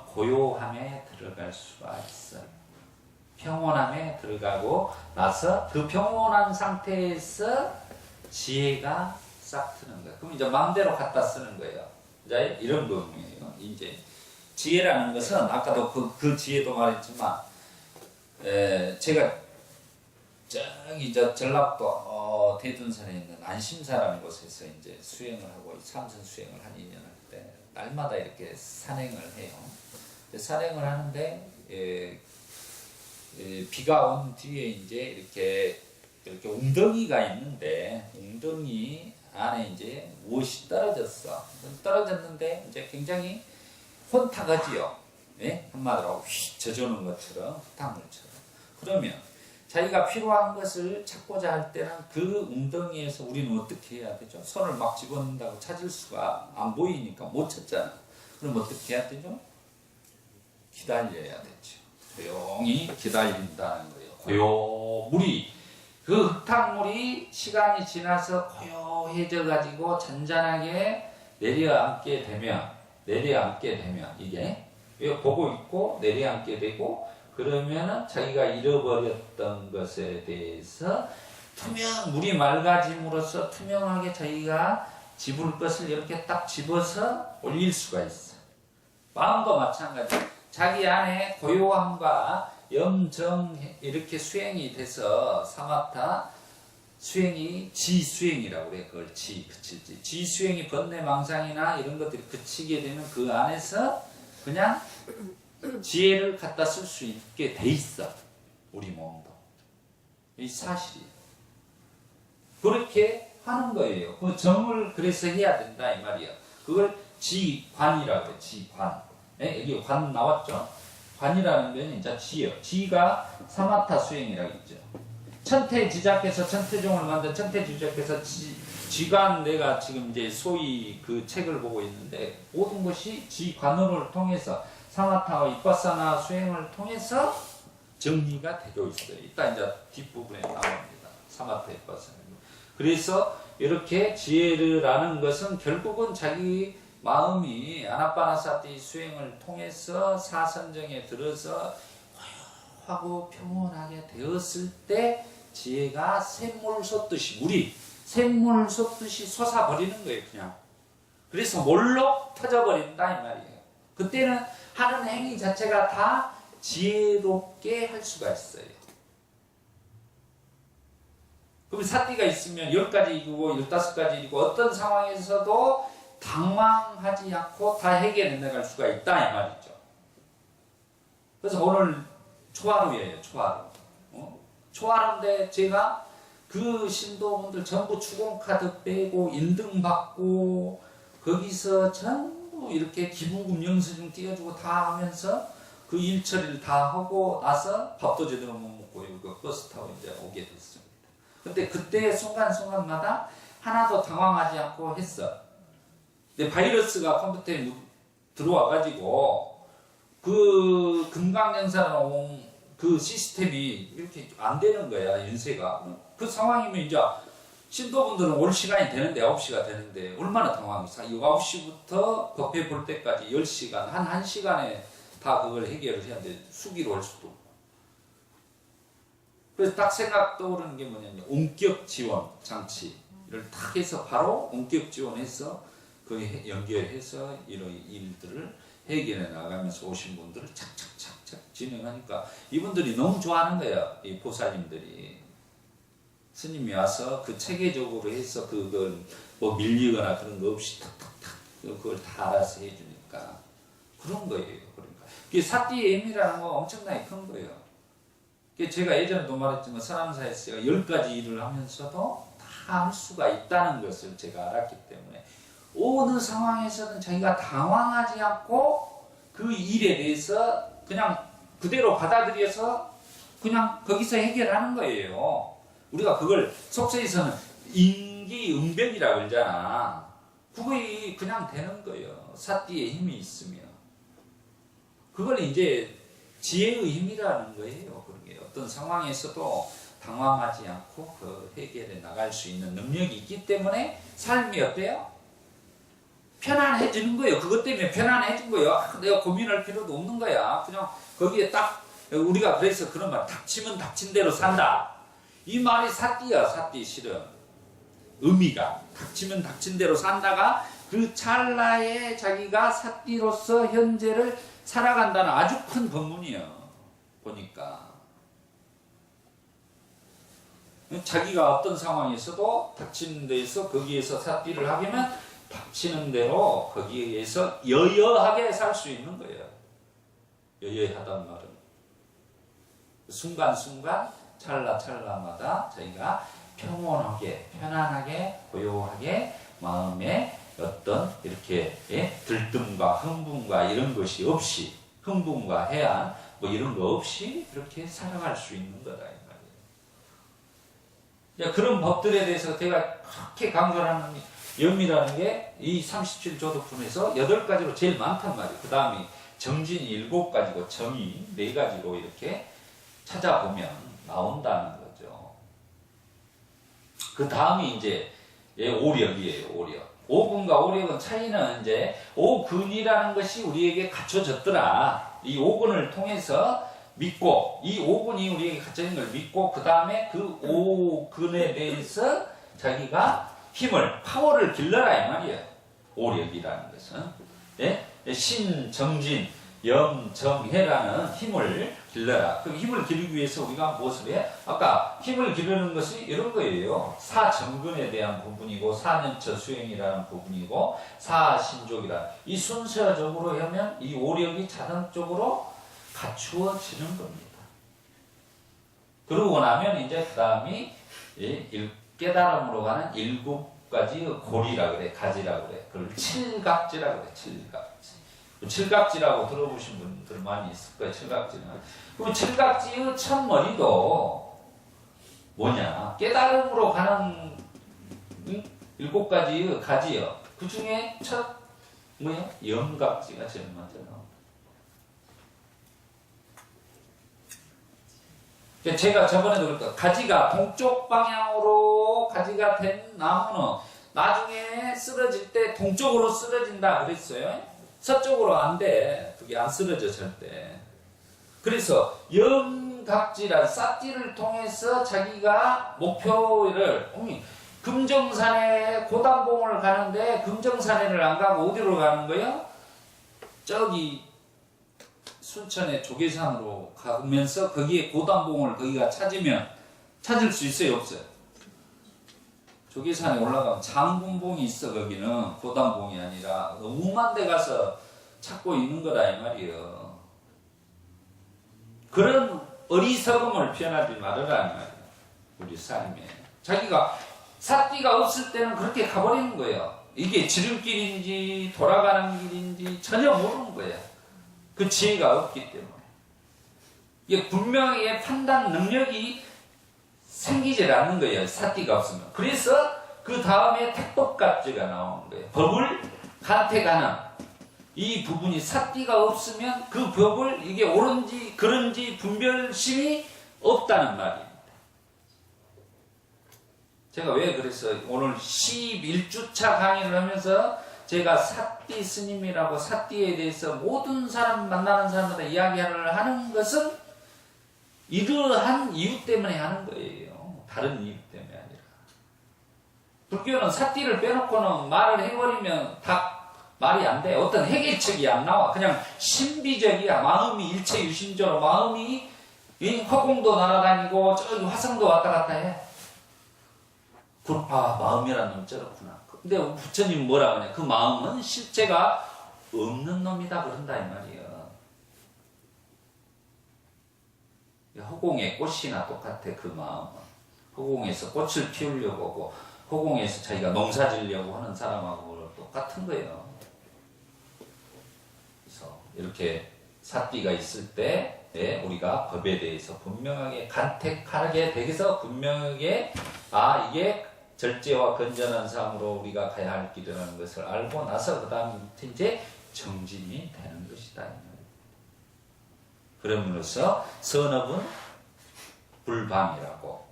고요함에 들어갈 수가 있어요. 평온함에 들어가고 나서 그 평온한 상태에서 지혜가 싹 트는 거예요. 그럼 이제 마음대로 갖다 쓰는 거예요. 이제 이런 의미예요. 이제 지혜라는 것은 아까도 그 지혜도 말했지만 제가 저기 전라북도 대둔산에 있는 안심사라는 곳에서 이제 수행을 하고 참선 수행을 한 2년 할 때 날마다 이렇게 산행을 해요. 산행을 하는데 비가 온 뒤에 이제 이렇게 웅덩이가 있는데 웅덩이 안에 이제 무엇이 떨어졌어. 떨어졌는데 이제 굉장히 혼탁하지요. 네? 한마디로 휙 젖어오는 것처럼 흙탕물처럼. 그러면 자기가 필요한 것을 찾고자 할 때는 그 웅덩이에서 우리는 어떻게 해야 되죠? 손을 막 집어넣는다고 찾을 수가 안 보이니까 못 찾잖아. 그럼 어떻게 해야 되죠? 기다려야 되죠. 조용히 기다린다는 거예요. 그 흙탕물이 시간이 지나서 고요해져 가지고 잔잔하게 내려앉게 되면 이게 보고 있고 내려앉게 되고, 그러면은 자기가 잃어버렸던 것에 대해서 물이 맑아짐으로써 투명하게 자기가 집을 것을 이렇게 딱 집어서 올릴 수가 있어. 마음도 마찬가지. 자기 안에 고요함과 염정 이렇게 수행이 돼서 사마타 수행이 지수행이라고 그래. 그걸 그치지. 지수행이 번뇌망상이나 이런 것들이 그치게 되면 그 안에서 그냥 지혜를 갖다 쓸 수 있게 돼 있어. 우리 몸도. 이 사실이에요. 그렇게 하는 거예요. 그 정을 그래서 해야 된다 이 말이야. 그걸 지관이라고 해. 지관. 여기 관 나왔죠? 관이라는 건 이제 지요. 지가 사마타 수행이라고 있죠. 천태지작해서 천태종을 만든 천태지작해서 지관, 내가 지금 이제 소위 그 책을 보고 있는데 모든 것이 지관으로 통해서 사마타와 이빠사나 수행을 통해서 정리가 되어 있어요. 이따 이제 뒷부분에 나옵니다. 사마타 이빠사나. 그래서 이렇게 지혜를 아는 것은 결국은 자기 마음이 아나파나사티 수행을 통해서 사선정에 들어서 고요하고 평온하게 되었을 때 지혜가 샘물 솟듯이 샘물 솟듯이 솟아버리는 거예요. 그냥. 그래서 몰록 터져버린다 이 말이에요. 그때는 하는 행위 자체가 다 지혜롭게 할 수가 있어요. 그럼 사띠가 있으면 10가지 이루고 15가지 이루고 어떤 상황에서도 당황하지 않고 다 해결해 나갈 수가 있다 이 말이죠. 그래서 오늘 초하루예요. 초하루인데 제가 그 신도분들 전부 추공카드 빼고 인등받고 거기서 전부 이렇게 기부금 영수증 띄워주고 다 하면서 그 일처리를 다 하고 나서 밥도 제대로 못 먹고 여기 버스 타고 이제 오게 됐습니다. 근데 그때 순간순간마다 하나도 당황하지 않고 했어. 근데 바이러스가 컴퓨터에 들어와가지고 그 금강연사로 그 시스템이 이렇게 안 되는 거야, 연세가. 그 상황이면 이제 신도분들은 올 시간이 되는데 9시가 되는데 얼마나 당황했어. 9시부터 법회 볼 때까지 10시간, 한 1시간에 다 그걸 해결을 해야 돼. 수기로 할 수도 없고. 그래서 딱 생각 떠오르는 게 뭐냐면 원격 지원 장치를 딱 해서 바로 원격 지원해서 그 연결해서 이런 일들을 해결해 나가면서 오신 분들을 착착착착 진행하니까 이분들이 너무 좋아하는 거예요. 이 보살님들이. 스님이 와서 그 체계적으로 해서 그걸 뭐 밀리거나 그런 거 없이 탁탁탁 그걸 다 알아서 해주니까 그런 거예요. 그러니까 이게 사띠의 의미라는 거 엄청나게 큰 거예요. 제가 예전에도 말했지만 선암사에서 10가지 일을 하면서도 다 할 수가 있다는 것을 제가 알았기 때문에 어느 상황에서는 자기가 당황하지 않고 그 일에 대해서 그냥 그대로 받아들여서 그냥 거기서 해결하는 거예요. 우리가 그걸 속세에서는 인기응변이라고 그러잖아. 그거이 그냥 되는 거예요. 사띠의 힘이 있으면. 그걸 이제 지혜의 힘이라는 거예요. 그런 게 어떤 상황에서도 당황하지 않고 그 해결해 나갈 수 있는 능력이 있기 때문에 삶이 어때요? 편안해지는 거예요. 그것 때문에 편안해진 거예요. 내가 고민할 필요도 없는 거야. 그냥 거기에 딱 우리가 그래서 그런 말, 닥치면 닥친 대로 산다. 이 말이 사띠야. 사띠 실은 의미가 닥치면 닥친 대로 산다가 그 찰나에 자기가 사띠로서 현재를 살아간다는 아주 큰 법문이에요. 보니까 자기가 어떤 상황에서도 닥치는 데에서 거기에서 사띠를 하기면 닥치는 대로 거기에서 여여하게 살 수 있는 거예요. 여여하단 말은 순간순간 찰나찰나마다 자기가 평온하게 편안하게 고요하게 마음에 어떤 이렇게 들뜸과 흥분과 이런 것이 없이 흥분과 해안 뭐 이런 거 없이 그렇게 살아갈 수 있는 거다 이 말이에요. 이제 그런 법들에 대해서 제가 그렇게 강조하는 염이라는 게 이 37조도품에서 8가지로 제일 많단 말이에요. 그 다음에 정진이 7가지고 정이 4가지로 이렇게 찾아보면 나온다는 거죠. 그 다음이 이제 오력이에요. 오력. 오근과 오력은 차이는 이제 오근이라는 것이 우리에게 갖춰졌더라. 이 오근을 통해서 믿고, 이 오근이 우리에게 갖춰진 걸 믿고, 그 다음에 그 오근에 대해서 자기가 힘을, 파워를 길러라 이 말이에요. 오력이라는 것은. 예? 신, 정진, 염, 정, 해라는 힘을 길러라. 그 힘을 기르기 위해서 우리가 무엇을 해? 아까 힘을 기르는 것이 이런 거예요. 사정근에 대한 부분이고, 사년처 수행이라는 부분이고, 사신족이라는. 이 순서적으로 하면 이 오력이 자동적으로 갖추어지는 겁니다. 그러고 나면 이제 그 다음이 깨달음으로 가는 7가지 고리라 그래, 가지라 그래. 그걸 칠각지라 그래, 칠각지. 칠각지라고 들어보신 분들 많이 있을 거예요, 칠각지는. 그럼 칠각지의 첫머리도 뭐냐? 깨달음으로 가는 7가지의 가지요. 그 중에 첫, 뭐야? 염각지가 제일 먼저 나옵니다. 제가 저번에도 그랬다. 가지가 동쪽 방향으로 가지가 된 나무는 나중에 쓰러질 때 동쪽으로 쓰러진다 그랬어요. 서쪽으로 안 돼. 그게 안 쓰러져 절대. 그래서 염각지라 삿띠를 통해서 자기가 목표를 금정산에 고담봉을 가는데 금정산에를 안 가고 어디로 가는 거예요? 저기 순천의 조계산으로 가면서 거기에 고담봉을 거기가 찾으면 찾을 수 있어요? 없어요? 조계산에 올라가면 장군봉이 있어. 거기는 고담봉이 아니라 우만 데 가서 찾고 있는 거다 이 말이에요. 그런 어리석음을 표현하지 말으라 이 말이에요. 우리 삶에 자기가 삿띠가 없을 때는 그렇게 가버리는 거예요. 이게 지름길인지 돌아가는 길인지 전혀 모르는 거예요. 그 지혜가 없기 때문에. 이게 분명히 판단 능력이 생기질 않는 거예요. 삿띠가 없으면. 그래서 그 다음에 택법각지가 나오는 거예요. 법을 간택하는 이 부분이 삿띠가 없으면 그 법을 이게 옳은지 그른지 분별심이 없다는 말입니다. 제가 왜 그래서 오늘 11주차 강의를 하면서 제가 삿띠 스님이라고 삿띠에 대해서 모든 사람 만나는 사람마다 이야기를 하는 것은 이러한 이유 때문에 하는 거예요. 다른 이유 때문에 아니라. 불교는 삿띠를 빼놓고는 말을 해버리면 다 말이 안 돼. 어떤 해결책이 안 나와. 그냥 신비적이야. 마음이 일체유심조로 마음이 허공도 날아다니고 저기 화성도 왔다 갔다 해. 아, 마음이라는 놈 저렇구나. 근데 부처님 뭐라고 하냐. 그 마음은 실제가 없는 놈이다 그런다 이 말이에요. 허공의 꽃이나 똑같아. 그 마음은 허공에서 꽃을 피우려고 하고 허공에서 자기가 농사 지으려고 하는 사람하고 똑같은 거예요. 그래서 이렇게 삿띠가 있을 때 우리가 법에 대해서 분명하게 간택하게 되어서 분명하게 이게 절제와 건전한 삶으로 우리가 가야 할 길이라는 것을 알고 나서 그 다음부터 이제 정진이 되는 것이다. 그럼으로써 선업은 불방이라고,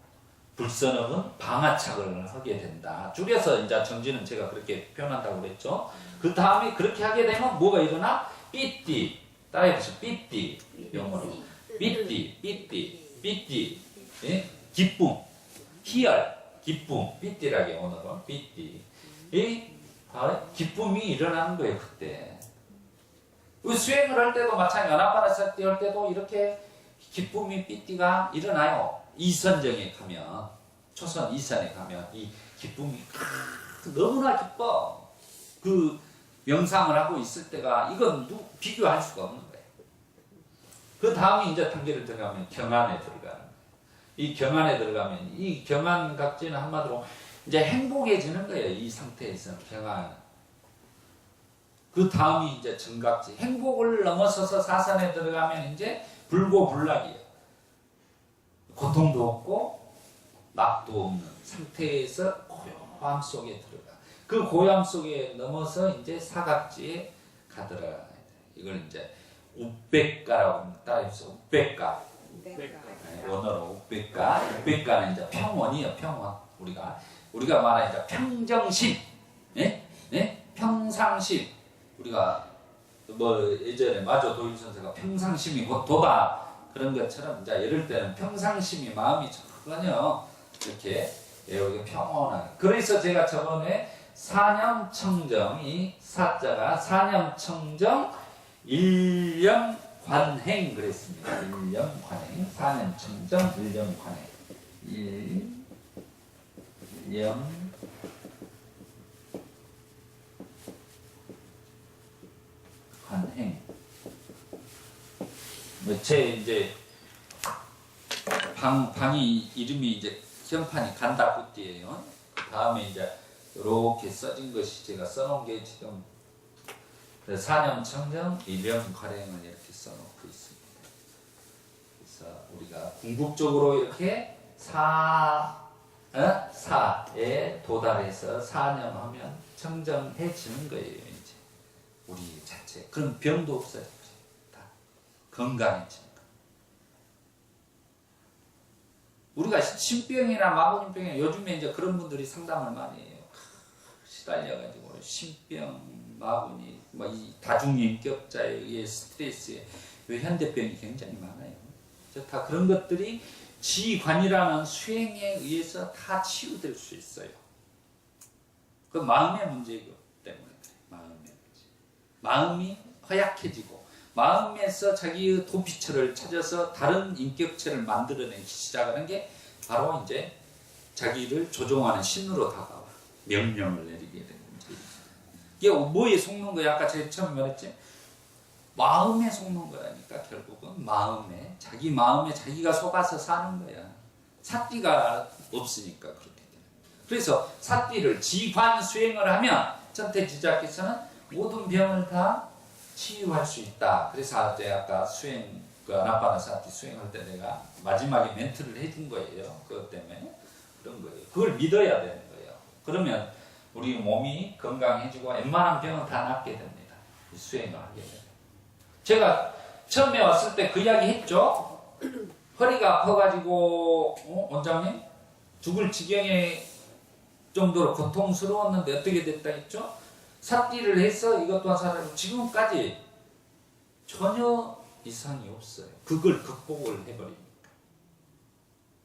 불선업은 방아착을 하게 된다. 줄여서 이제 정진은 제가 그렇게 표현한다고 그랬죠. 그 다음에 그렇게 하게 되면 뭐가 일어나? 삐띠. 따라해보세요. 삐띠. 영어로. 삐띠, 삐띠, 삐띠. 예? 기쁨. 희열. 기쁨, 삐띠라게 오늘은 삐띠. 이 기쁨이 일어나는 거예요 그때. 수행을 할 때도 마찬가지. 아나파나사티 할 때도 이렇게 기쁨이 삐띠가 일어나요. 이선정에 가면, 초선 이선에 가면 이 기쁨이 너무나 기뻐. 그 명상을 하고 있을 때가 이건 비교할 수가 없는 거예요. 그 다음에 이제 단계를 들어가면 경안에 들어가는. 이 경안에 들어가면 이 경안각지는 한마디로 이제 행복해지는 거예요. 이 상태에서 경안. 그 다음이 이제 정각지. 행복을 넘어서서 사선에 들어가면 이제 불고불락이에요. 고통도 없고 낙도 없는 상태에서 고요함 속에 들어가. 그 고요함 속에 넘어서 이제 사각지에 가더라. 이걸 이제 우백가라고 합니다. 따라해보세요. 우백가. 원어로 우백가. 우백가는 이제 평원이에요. 평원. 우리가 말하는 이제 평정심, 예? 예? 평상심. 우리가 뭐 예전에 마조 도일 선생가 평상심이 곧 도다 그런 것처럼 이제 이럴 때는 평상심이 마음이 전혀 이렇게 여기 평온하게. 그래서 제가 저번에 사념청정이 사자가 사념청정 일념관행 그랬습니다. 일념관행 사념청정 일념관행 일념관행 제 이제 방이 이름이 이제 현판이 간다굿띠예요. 다음에 이제 이렇게 써진 것이 제가 써놓은 게 지금 사념청정 일념관행을 이렇게 써놓고 있습니다. 그래서 우리가 궁극적으로 이렇게 사에 도달해서 사념하면 청정해지는 거예요. 이제 우리 자체. 그럼 병도 없어요. 다 건강해지는 거. 우리가 신병이나 마구니병이나 요즘에 이제 그런 분들이 상담을 많이 해요. 시달려가지고 신병, 마구니, 뭐 이 다중인격자에 의해 스트레스에 현대병이 굉장히 많아요. 다 그런 것들이 지관이라는 수행에 의해서 다 치유될 수 있어요. 그 마음의 문제이기 때문에 그래요. 마음의 문제. 마음이 허약해지고 마음에서 자기의 도피처를 찾아서 다른 인격체를 만들어내기 시작하는 게 바로 이제 자기를 조종하는 신으로 다가와 명령을 내리게 되는 문제입니다. 이게 뭐에 속는 거야? 아까 제가 처음 말했지? 마음에 속는 거라니까. 결국은 마음에 자기가 속아서 사는 거야. 사띠가 없으니까 그렇게 돼요. 그래서 사띠를 지관 수행을 하면 전태지자께서는 모든 병을 다 치유할 수 있다. 그래서 제가 아까 수행 그 아나파나사티 수행할 때 내가 마지막에 멘트를 해준 거예요. 그것 때문에 그런 거예요. 그걸 믿어야 되는 거예요. 그러면 우리 몸이 건강해지고 웬만한 병은 다 낫게 됩니다. 이 수행을 하게 되면. 제가 처음에 왔을 때 그 이야기 했죠? 허리가 아파가지고 원장님 죽을 지경에 정도로 고통스러웠는데 어떻게 됐다 했죠? 삭기를 해서 이것 또한 사람이 지금까지 전혀 이상이 없어요. 그걸 극복을 해버리니까.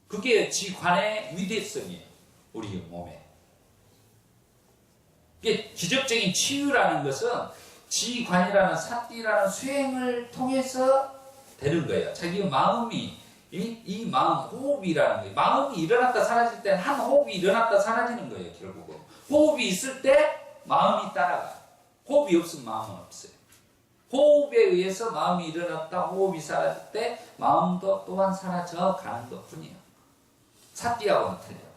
그게 지관의 위대성이에요. 우리 몸에. 이게 기적적인 치유라는 것은 지관이라는 사띠라는 수행을 통해서 되는 거예요. 자기 마음이 이 마음 호흡이라는 거예요. 마음이 일어났다 사라질 때는 한 호흡이 일어났다 사라지는 거예요. 결국은 호흡이 있을 때 마음이 따라가. 호흡이 없으면 마음은 없어요. 호흡에 의해서 마음이 일어났다 호흡이 사라질 때 마음도 또한 사라져 가는 것 뿐이에요. 사띠하고는 틀려요.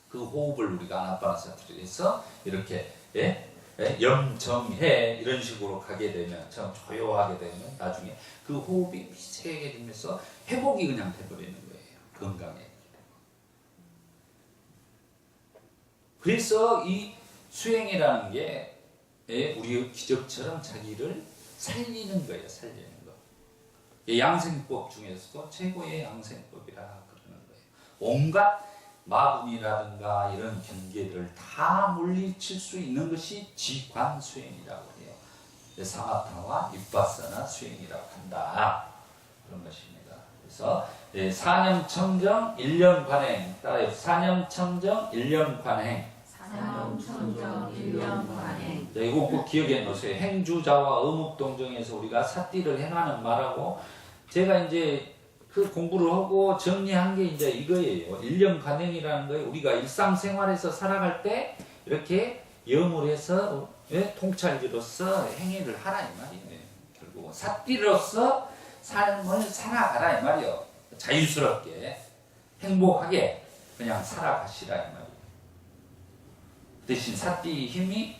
그 호흡을 우리가 아나파나사티를 해서 이렇게 염정해 이런 식으로 가게 되면 좀 조용하게 되면 나중에 그 호흡이 미세해지면서 회복이 그냥 돼버리는 거예요. 건강에. 그래서 이 수행이라는 게 우리의 기적처럼 자기를 살리는 거예요. 살리는 거. 양생법 중에서도 최고의 양생법이라 그러는 거예요. 온갖 마분이라든가 이런 경계를 다 물리칠 수 있는 것이 지관 수행이라고 해요. 사마타와 윗바사나 수행이라고 한다. 그런 것입니다. 그래서 사념청정 일념관행 따라요. 사념청정 일념관행. 사념청정 일념관행. 이거 꼭 기억해 놓으세요. 행주자와 어묵동정에서 우리가 사띠를 행하는 말하고 제가 이제 그 공부를 하고 정리한 게 이제 이거예요. 일념관행이라는 거예요. 우리가 일상생활에서 살아갈 때 이렇게 염을 해서 통찰지로서 행위를 하라 이 말이에요. 결국은 사띠로서 삶을 살아가라 이 말이에요. 자유스럽게 행복하게 그냥 살아가시라 이 말이에요. 대신 사띠 힘이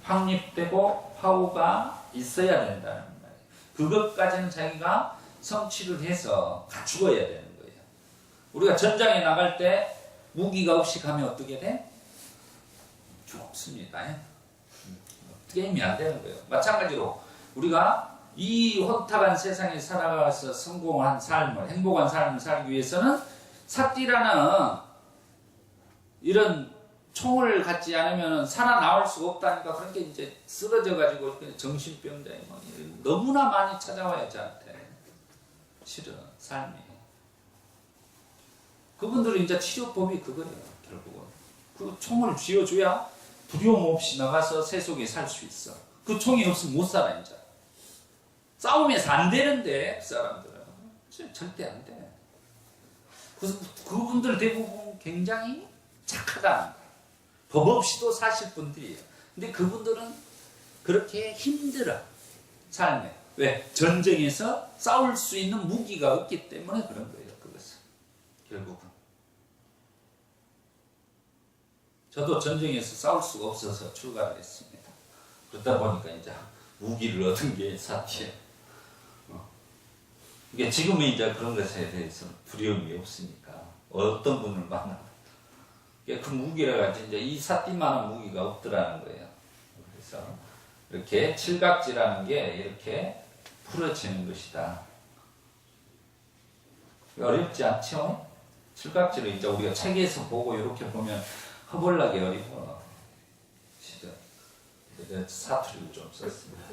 확립되고 파워가 있어야 된다는 말이에요. 그것까지는 자기가 성취를 해서 갖추어야 되는 거예요. 우리가 전장에 나갈 때 무기가 없이 가면 어떻게 돼? 죽습니다. 게임이 안 되는 거예요. 마찬가지로 우리가 이 혼탁한 세상에 살아가서 성공한 삶을, 행복한 삶을 살기 위해서는 삿띠라는 이런 총을 갖지 않으면 살아나올 수가 없다니까. 그렇게 이제 쓰러져가지고 정신병자에 뭐 너무나 많이 찾아와요, 저한테. 실은 삶이. 그분들은 이제 치료법이 그거예요, 결국은. 그 총을 쥐어줘야 두려움 없이 나가서 세속에 살 수 있어. 그 총이 없으면 못 살아, 이제. 싸움에서 안 되는데, 그 사람들은. 절대 안 돼. 그분들 대부분 굉장히 착하다. 법 없이도 사실 분들이에요. 근데 그분들은 그렇게 힘들어. 삶에. 왜? 전쟁에서 싸울 수 있는 무기가 없기 때문에 그런 거예요, 그것은. 결국은. 저도 전쟁에서 싸울 수가 없어서 출가를 했습니다. 그러다 보니까 이제 무기를 얻은 게 삿띠예요. 이게 지금은 이제 그런 것에 대해서 두려움이 없으니까 어떤 분을 만나면 그 무기라 가지고 이제 이 삿띠만한 무기가 없더라는 거예요. 그래서 이렇게 칠각지라는 게 이렇게 풀어지는 것이다. 어렵지 않죠? 칠각지를 이제 우리가 책에서 보고 이렇게 보면 허벌나게 어려워. 진짜. 사투리를 좀 썼습니다.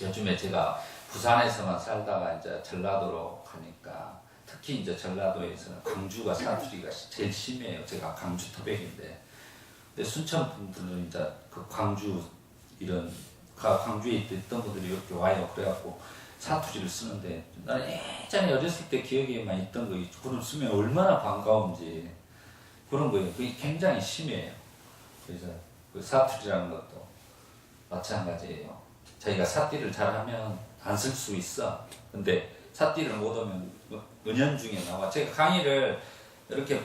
요즘에 제가 부산에서만 살다가 이제 전라도로 가니까 특히 이제 전라도에서는 광주가 사투리가 제일 심해요. 제가 광주 토백인데. 근데 순천 분들은 이제 그 광주 이런 광주에 있던 분들이 이렇게 와요. 그래갖고 사투리를 쓰는데 나는 예전에 어렸을 때 기억에만 있던 거 그걸 쓰면 얼마나 반가운지 그런 거예요. 그게 굉장히 심해요. 그래서 그 사투리라는 것도 마찬가지예요. 자기가 삿띠를 잘하면 안 쓸 수 있어. 근데 삿띠를 못하면 은연중에 나와. 제가 강의를 이렇게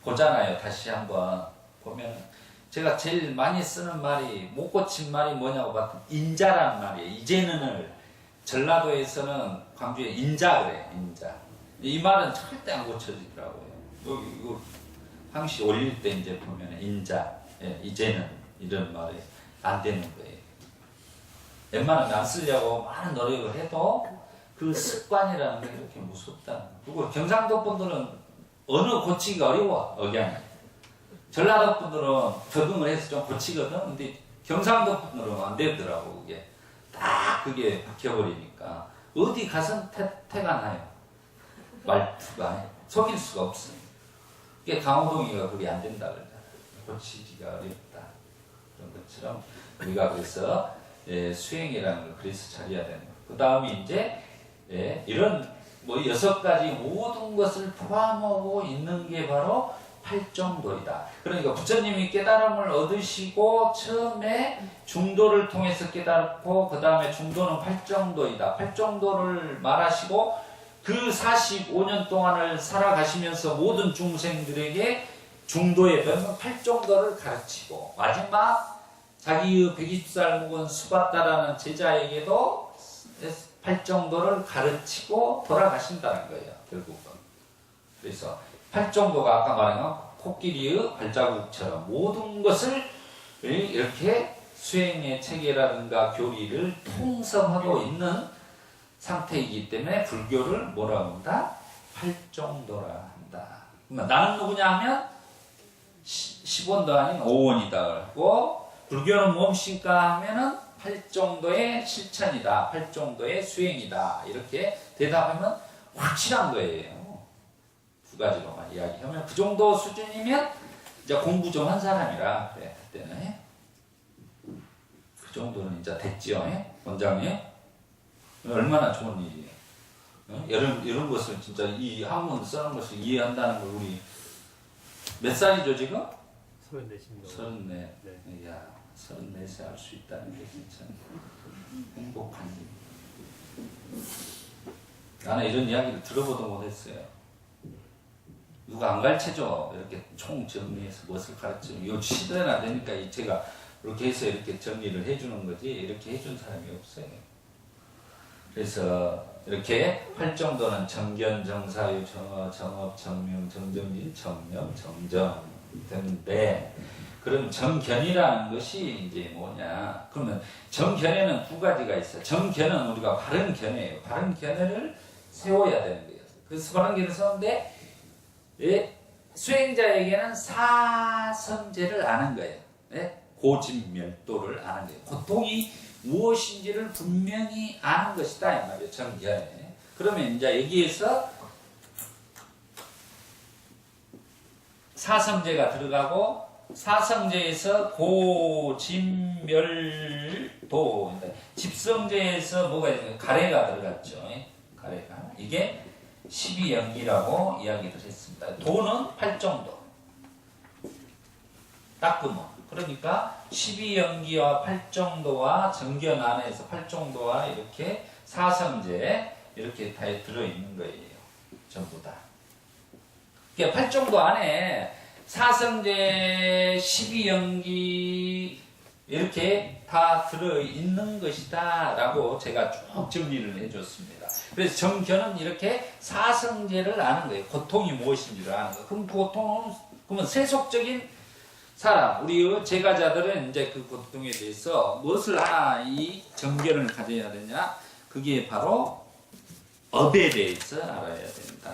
보잖아요. 다시 한번 보면 제가 제일 많이 쓰는 말이 못 고친 말이 뭐냐고 봤더니 인자란 말이에요. 이제는을 전라도에서는 광주에 인자 그래. 인자. 이 말은 절대 안 고쳐지더라고요. 이거 항시 올릴 때 이제 보면 인자. 예, 이제는 이런 말이 안 되는 거예요. 웬만하면 안 쓰려고 많은 노력을 해도 그 습관이라는 게 이렇게 무섭다. 그리고 경상도 분들은 언어 고치기가 어려워. 억양이. 전라도 분들은 적응을 해서 좀 고치거든. 근데 경상도 분들은 안 되더라고. 그게 딱 그게 박혀버리니까 어디 가선 태가 나요. 말투가 속일 수가 없어요. 그게 강호동이가 그게 안 된다 그러잖아. 고치기가 어렵다. 그런 것처럼 우리가 그래서 수행이라는 걸 그래서 잘해야 되는 거예요. 그 다음에 이제 이런 뭐 6가지 모든 것을 포함하고 있는 게 바로 팔정도이다. 그러니까 부처님이 깨달음을 얻으시고 처음에 중도를 통해서 깨달았고 그 다음에 중도는 팔정도이다. 팔정도를 말하시고 그 45년 동안을 살아가시면서 모든 중생들에게 중도의 팔정도를 가르치고 마지막 자기의 120살 묵은 수바다라는 제자에게도 팔정도를 가르치고 돌아가신다는 거예요. 결국은. 그래서 팔정도가 아까 말한 코끼리의 발자국처럼 모든 것을 이렇게 수행의 체계라든가 교리를 통성하고 있는 상태이기 때문에 불교를 뭐라고 한다? 팔정도라 한다. 나는 누구냐 하면 10원도 아닌 5원이다. 그러고 불교는 무엇인가 하면은 팔정도의 실천이다. 팔정도의 수행이다. 이렇게 대답하면 확실한 거예요. 두 가지로만 이야기하면 그 정도 수준이면 이제 공부 좀 한 사람이라 그래. 그때는 그 정도는 이제 됐지요. 원장님 얼마나 좋은 일이에요. 이런 것을 진짜 이 한문 쓰는 것을 이해한다는 걸 우리 몇 살이죠 지금? 34입니다. 34. 네. 이야, 34세 할 수 있다는 게 진짜 행복한 일. 나는 이런 이야기를 들어보도 못했어요. 누가 안 가르쳐줘. 이렇게 총 정리해서 무엇을 가르치면 이거 시대나 되니까 제가 이렇게 해서 이렇게 정리를 해주는 거지 이렇게 해준 사람이 없어요. 그래서 이렇게 활정도는 정견, 정사유, 정어, 정업, 정명, 정정진, 정력, 정정 되는데 그럼 정견이라는 것이 이제 뭐냐? 그러면 정견에는 두 가지가 있어요. 정견은 우리가 바른 견해예요. 바른 견해를 세워야 되는 거예요. 그래서 바른 견해를 세우는데 예? 수행자에게는 사성제를 아는 거예요. 예? 고진멸도를 아는 거예요. 고통이 무엇인지를 분명히 아는 것이다 이 말이에요. 정견에. 그러면 이제 여기에서 사성제가 들어가고 사성제에서 고진멸도 집성제에서 뭐가 있어요? 가래가 들어갔죠. 가래가 이게 12연기라고 이야기를 했습니다. 도는 팔정도 닦으면 그러니까 12연기와 팔정도와 정견 안에서 팔정도와 이렇게 사성제 이렇게 다 들어있는 거예요. 전부 다. 그러니까 팔정도 안에 사성제 12연기 이렇게 다 들어있는 것이다 라고 제가 쭉 정리를 해줬습니다. 그래서 정견은 이렇게 사성제를 아는 거예요. 고통이 무엇인지를 아는 거예요. 그럼 고통은 그러면 세속적인 사람, 우리 제가자들은 이제 그 고통에 대해서 무엇을 하나 이 정견을 가져야 되냐? 그게 바로 업에 대해서 알아야 된다.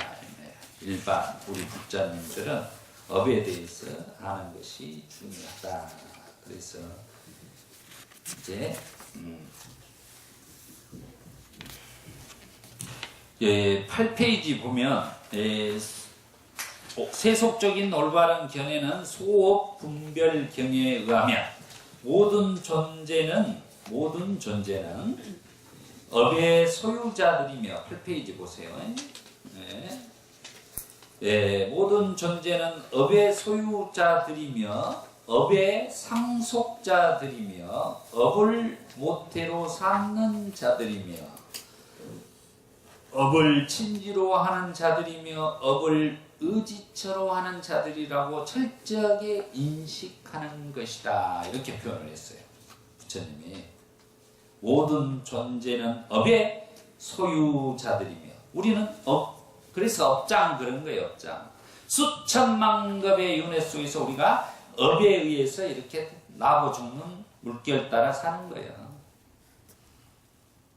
일반 우리 국자님들은 업에 대해서 아는 것이 중요하다. 그래서 이제 예, 8페이지 보면 세속적인 올바른 견해는 소업 분별 경에 의하면 모든 존재는 업의 소유자들이며 8페이지 보세요. 네. 네, 모든 존재는 업의 소유자들이며 업의 상속자들이며 업을 모태로 삼는 자들이며 업을 친지로 하는 자들이며 업을 의지처로 하는 자들이라고 철저하게 인식하는 것이다. 이렇게 표현을 했어요. 부처님이. 모든 존재는 업의 소유자들이며 우리는 그래서 업장 그런 거예요. 업장. 수천만 급의 윤회 속에서 우리가 업에 의해서 이렇게 나고 죽는 물결 따라 사는 거예요.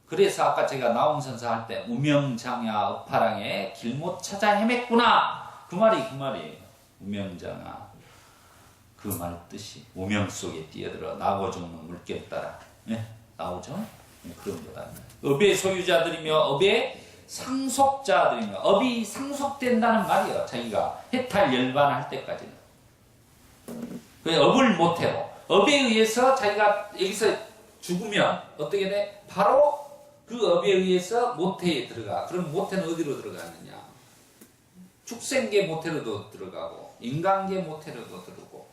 그래서 아까 제가 나홍선사 할 때 우명장야 업파랑에 길 못 찾아 헤맸구나. 그 말이에요. 우명장야. 그 말 뜻이 우명 속에 뛰어들어 나고 죽는 물결 따라. 네? 나오죠? 네, 그런 거다. 업의 소유자들이며 업의 상속자들이며 업이 상속된다는 말이에요. 자기가 해탈 열반할 때까지는. 그 업을 모태로 업에 의해서 자기가 여기서 죽으면 어떻게 돼? 바로 그 업에 의해서 모태에 들어가. 그럼 모태는 어디로 들어가느냐? 축생계 모태로도 들어가고 인간계 모태로도 들어오고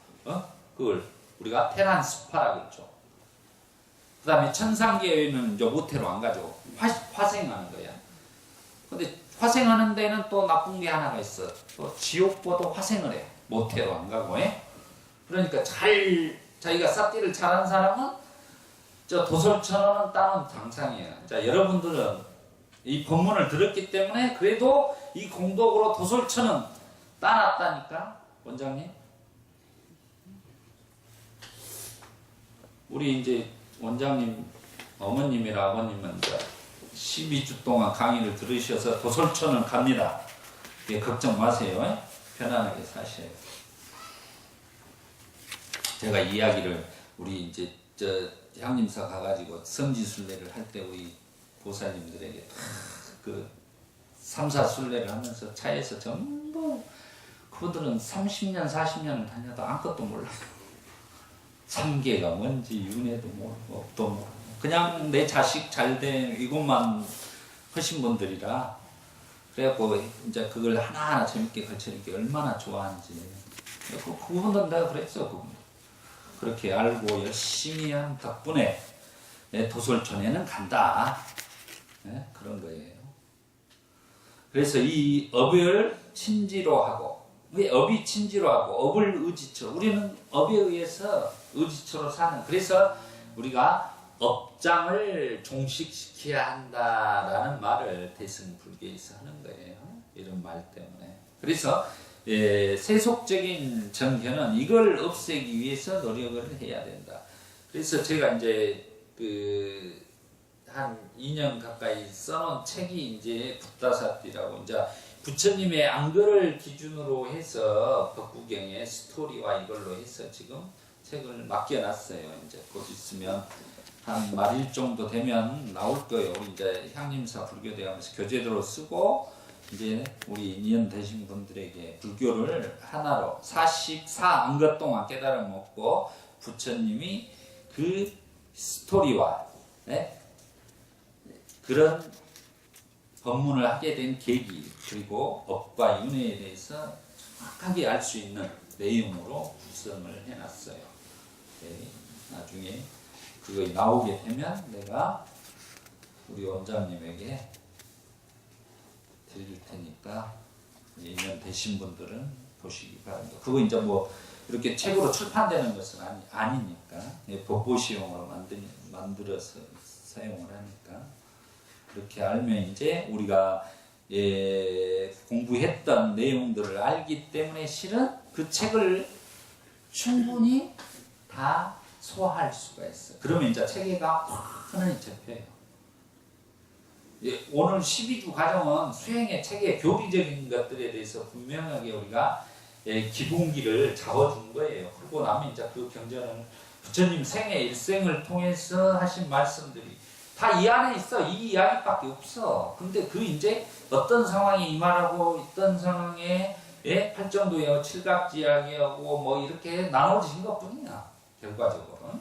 그걸 우리가 테란스파라고 했죠. 그 다음에 천상계에는 이제 모태로 안 가죠. 화생하는 거야. 근데 화생하는 데는 또 나쁜 게 하나가 있어. 또 지옥보도 화생을 해. 모태로 안 가고. 그러니까 자기가 싹디를 잘한 사람은 저 도솔천원은 따는 당상이에요. 자, 여러분들은 이 법문을 들었기 때문에 그래도 이 공덕으로 도솔천은 따놨다니까, 원장님. 우리 이제 원장님, 어머님이랑 아버님은 이제 12주 동안 강의를 들으셔서 도솔천은 갑니다. 예, 걱정 마세요. 편안하게 사셔요. 제가 이야기를 우리 이제 저 향림사 가가지고 성지순례를 할 때 우리 보살님들에게 그 3사 순례를 하면서 차에서 전부 그분들은 30년 40년을 다녀도 아무것도 몰라요. 삼계가 뭔지 윤회도 모르고 업도 모르고 그냥 내 자식 잘된 이것만 하신 분들이라 그래갖고 이제 그걸 하나하나 재밌게 가르치니까 얼마나 좋아하는지 그분들은 내가 그랬어. 그분 그렇게 알고 열심히 한 덕분에 내 도솔천에는 간다. 네? 그런 거예요. 그래서 이 업을 친지로 하고 왜 업이 친지로 하고 업을 의지처로 우리는 업에 의해서 의지처로 사는 그래서 우리가 업장을 종식시켜야 한다라는 말을 대승불교에서 하는 거예요. 이런 말 때문에. 그래서 세속적인 정견은 이걸 없애기 위해서 노력을 해야 된다. 그래서 제가 이제 한 2년 가까이 써놓은 책이 이제 붓다사띠라고 이제 부처님의 안글을 기준으로 해서 법구경의 스토리와 이걸로 해서 지금 책을 맡겨놨어요. 이제 곧 있으면 한 말일 정도 되면 나올 거예요. 우리 이제 향림사 불교대하면서 교재로 쓰고 이제 우리 인연 되신 분들에게 불교를 하나로 44안것 동안 깨달아 먹고 부처님이 그 스토리와 그런 법문을 하게 된 계기 그리고 업과 윤회에 대해서 정확하게 알 수 있는 내용으로 구성을 해놨어요. 나중에 그거 나오게 되면 내가 우리 원장님에게 드릴 테니까 인연 되신 분들은 보시기 바랍니다. 그거 이제 뭐 이렇게 책으로 출판되는 것은 아니니까 법보시용으로 만들어서 사용을 하니까 그렇게 알면 이제 우리가 공부했던 내용들을 알기 때문에 실은 그 책을 충분히 다 소화할 수가 있어요. 그러면 이제 체계가 환히 잡혀요. 오늘 12주 과정은 수행의 체계, 교리적인 것들에 대해서 분명하게 우리가 기본기를 잡아준 거예요. 그러고 나면 이제 그 경전은 부처님 생애 일생을 통해서 하신 말씀들이 다 이 안에 있어. 이 이야기밖에 없어. 근데 그 이제 어떤 상황에 임하라고 어떤 상황에 팔정도에 칠각지약이하고 뭐 이렇게 나눠진 것 뿐이야. 결과적으로는.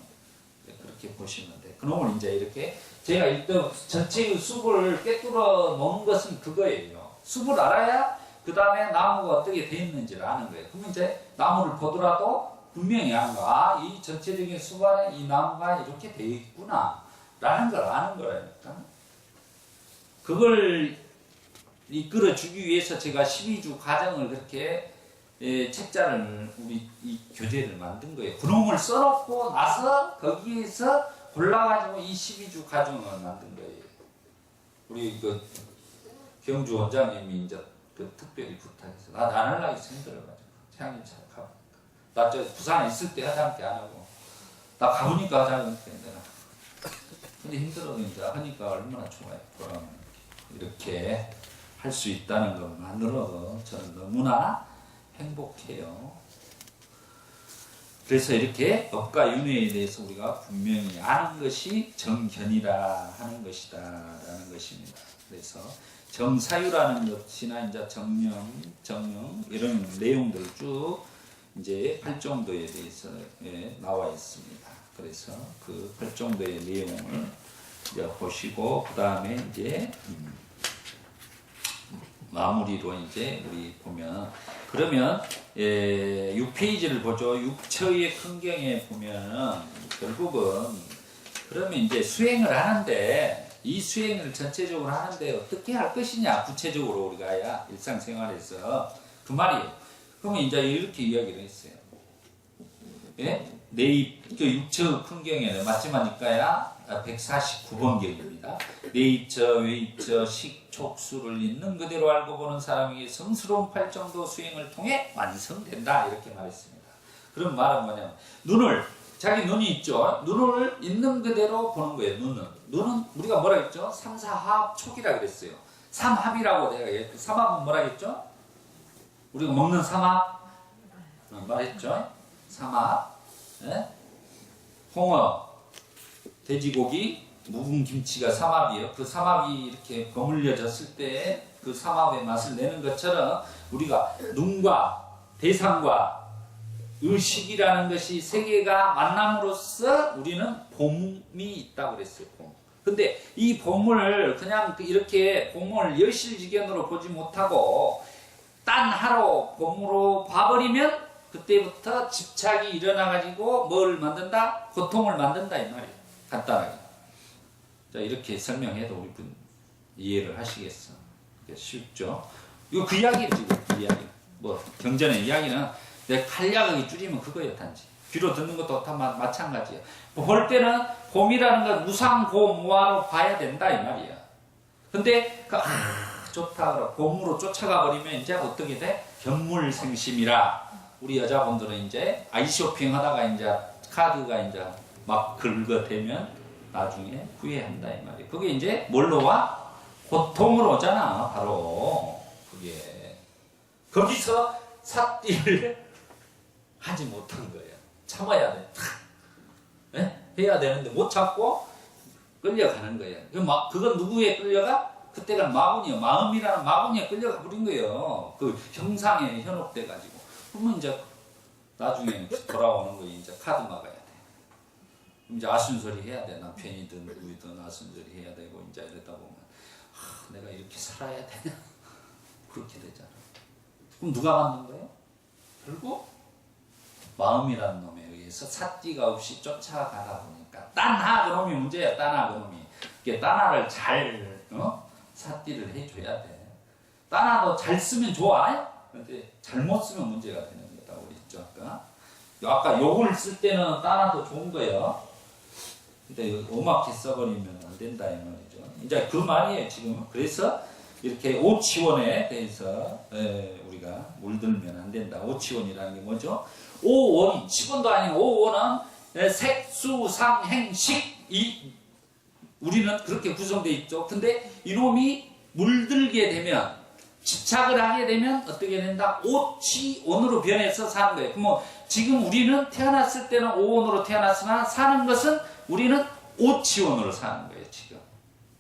그렇게 보시면 돼. 그놈을 이제 이렇게 제가 일단 전체의 숲을 꿰뚫어 놓은 것은 그거예요. 숲을 알아야 그 다음에 나무가 어떻게 되어 있는지를 아는 거예요. 그러면 이제 나무를 보더라도 분명히 아는 거야. 아, 이 전체적인 숲 안에 이 나무가 이렇게 되어 있구나. 라는 걸 아는 거라니까. 그걸 이끌어 주기 위해서 제가 12주 과정을 그렇게 책자를 우리 이 교재를 만든 거예요. 그놈을 써놓고 나서 거기에서 골라가지고 이 12주 과정을 만든 거예요. 우리 그 경주 원장님이 이제 그 특별히 부탁해서 나 안 하려고 해서 힘들어가지고 태양님 잘 가보니까 나 저 부산에 있을 때 하자니까 안 하고 나 가보니까 하자니까 내가 근데 힘들어도 이제 하니까 얼마나 좋아요. 보람 이렇게 할 수 있다는 것만으로도 저는 너무나 행복해요. 그래서 이렇게 업과 윤회에 대해서 우리가 분명히 아는 것이 정견이라 하는 것이다 라는 것입니다. 그래서 정사유라는 것이나 이제 정령 이런 내용들 쭉 이제 팔정도에 대해서 나와 있습니다. 그래서 그 팔정도의 내용을 이제 보시고 그 다음에 이제 마무리로 이제 우리 보면 그러면 6페이지를 보죠. 육처의 큰경에 보면은 결국은 그러면 이제 수행을 하는데 이 수행을 전체적으로 하는데 어떻게 할 것이냐 구체적으로 우리가 일상생활에서 그 말이에요. 그러면 이제 이렇게 이야기를 했어요. 그 육처 큰경에는 마지막이니까야 149번 경입니다. 내입처, 외입처, 식촉수를 있는 그대로 알고 보는 사람에게 성스러운 팔정도 수행을 통해 완성된다 이렇게 말했습니다. 그런 말은 뭐냐면 자기 눈이 있죠. 눈을 있는 그대로 보는 거예요. 눈은 우리가 뭐라 했죠? 삼사합 촉이라 그랬어요. 삼합이라고 내가 얘기했죠. 삼합은 뭐라 했죠? 우리가 먹는 삼합 말했죠. 삼합, 홍어, 돼지고기, 묵은 김치가 삼합이에요. 그 삼합이 이렇게 버물려졌을 때 그 삼합의 맛을 내는 것처럼 우리가 눈과 대상과 의식이라는 것이 세 개가 만남으로써 우리는 봄이 있다고 그랬어요. 봄. 근데 이 봄을 그냥 이렇게 봄을 열실지견으로 보지 못하고 딴 하루 봄으로 봐버리면 그때부터 집착이 일어나가지고 뭘 만든다? 고통을 만든다 이 말이에요. 간단하게. 자 이렇게 설명해도 우리 분 이해를 하시겠어. 쉽죠? 이거 그 이야기예요 지금 그 이야기. 뭐 경전의 이야기는 내가 간략하게 줄이면 그거예요 단지. 귀로 듣는 것도 다 마찬가지예요. 볼 때는 곰이라는 건 무상고무화로 봐야 된다 이 말이야. 근데 좋다 그러 곰으로 쫓아가 버리면 이제 어떻게 돼? 견물생심이라 우리 여자분들은 이제 아이쇼핑 하다가 이제 카드가 이제 막 긁어대면 나중에 후회한다 이 말이야. 그게 이제 뭘로 와? 고통으로 오잖아. 바로 그게 거기서 삿띠를 하지 못한 거예요. 참아야 돼. 네? 해야 되는데 못 참고 끌려가는 거예요. 그건 누구에 끌려가? 그때가 마군이요. 마음이라는 마군이에 끌려가 버린 거예요. 그 형상에 현혹돼 가지고. 그러면 이제 나중에 돌아오는 거 이제 카드 막아야 돼. 그럼 이제 아순소리 해야 돼. 남편이든 누구든 아순소리 해야 되고 이제 이러다 보면 내가 이렇게 살아야 되냐? 그렇게 되잖아. 그럼 누가 만든 거예요? 결국 마음이라는 놈에 의해서 삿띠가 없이 쫓아가다 보니까 딴하 그놈이 문제야. 딴하 그놈이. 이게 딴하를 잘 삿띠를 해줘야 돼. 딴하도 잘 쓰면 좋아. 근데 잘못 쓰면 문제가 되는 거다. 우리 있죠 아까 요걸 쓸 때는 딴하도 좋은 거예요. 근데 오맣게 써버리면 안 된다 이 말이죠. 이제 그 말이에요 지금. 그래서 이렇게 오치원에 대해서 우리가 물들면 안 된다. 오치원이라는 게 뭐죠? 오원이 치원도 아닌 오원은 색수상행식 우리는 그렇게 구성되어 있죠. 근데 이놈이 물들게 되면 집착을 하게 되면 어떻게 된다? 오치원으로 변해서 사는 거예요. 그럼 지금 우리는 태어났을 때는 오원으로 태어났으나 사는 것은 우리는 오치원으로 사는 거예요. 지금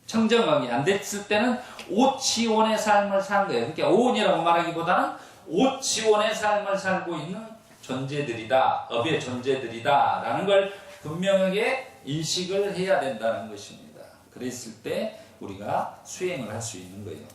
청정하게 안 됐을 때는 오치원의 삶을 사는 거예요. 그러니까 오원이라고 말하기보다는 오치원의 삶을 살고 있는 존재들이다. 업의 존재들이다. 라는 걸 분명하게 인식을 해야 된다는 것입니다. 그랬을 때 우리가 수행을 할 수 있는 거예요.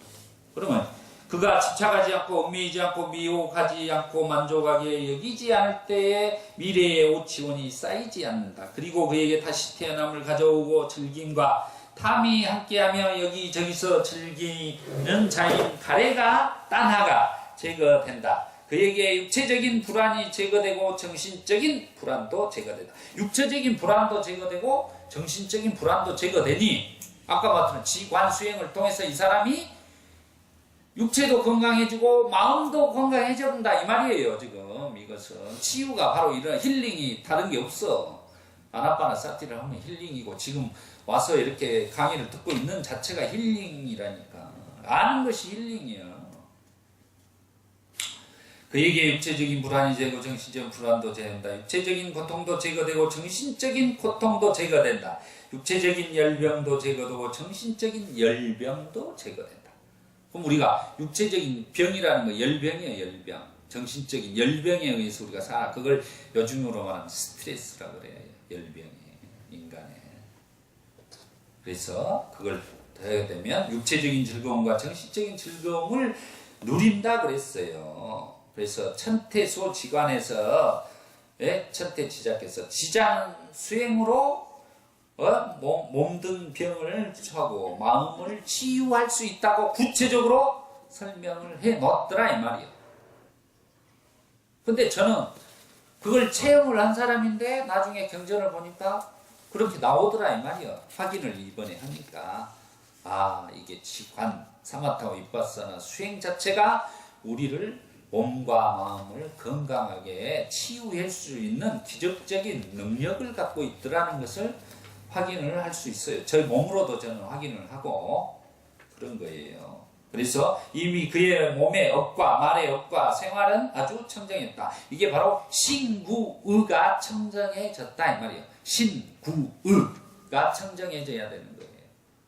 그러면 그가 집착하지 않고 얽매이지 않고 미혹하지 않고 만족하게 여기지 않을 때에 미래의 오치원이 쌓이지 않는다. 그리고 그에게 다시 태어남을 가져오고 즐김과 탐이 함께하며 여기저기서 즐기는 자인 가래가 딴하가 제거된다. 그에게 육체적인 불안이 제거되고 정신적인 불안도 제거된다. 육체적인 불안도 제거되고 정신적인 불안도 제거되니 아까 같은 지관 수행을 통해서 이 사람이 육체도 건강해지고 마음도 건강해진다 이 말이에요. 지금 이것은 치유가 바로 이런 힐링이 다른 게 없어. 아나빠나 사티를 하면 힐링이고 지금 와서 이렇게 강의를 듣고 있는 자체가 힐링이라니까. 아는 것이 힐링이야. 그에게 육체적인 불안이 제거 정신적인 불안도 제거된다. 육체적인 고통도 제거되고 정신적인 고통도 제거된다. 육체적인 열병도 제거되고 정신적인 열병도 제거된다. 그럼 우리가 육체적인 병이라는 거 열병이에요. 열병. 정신적인 열병에 의해서 우리가 살아. 그걸 요즘으로 말하면 스트레스라고 그래요. 열병이 인간의. 그래서 그걸 해야 되면 육체적인 즐거움과 정신적인 즐거움을 누린다 그랬어요. 그래서 천태소 지관에서 천태 지작해서 지장 수행으로 몸든 병을 하고 마음을 치유할 수 있다고 구체적으로 설명을 해 놓았더라 이 말이에요. 근데 저는 그걸 체험을 한 사람인데 나중에 경전을 보니까 그렇게 나오더라 이 말이에요. 확인을 이번에 하니까 이게 지관 사마타 위파사나 수행 자체가 우리를 몸과 마음을 건강하게 치유할 수 있는 기적적인 능력을 갖고 있더라는 것을 확인을 할 수 있어요. 저희 몸으로도 저는 확인을 하고 그런 거예요. 그래서 이미 그의 몸의 업과 말의 업과 생활은 아주 청정했다. 이게 바로 신구의가 청정해졌다 이 말이에요. 신구의가 청정해져야 되는 거예요.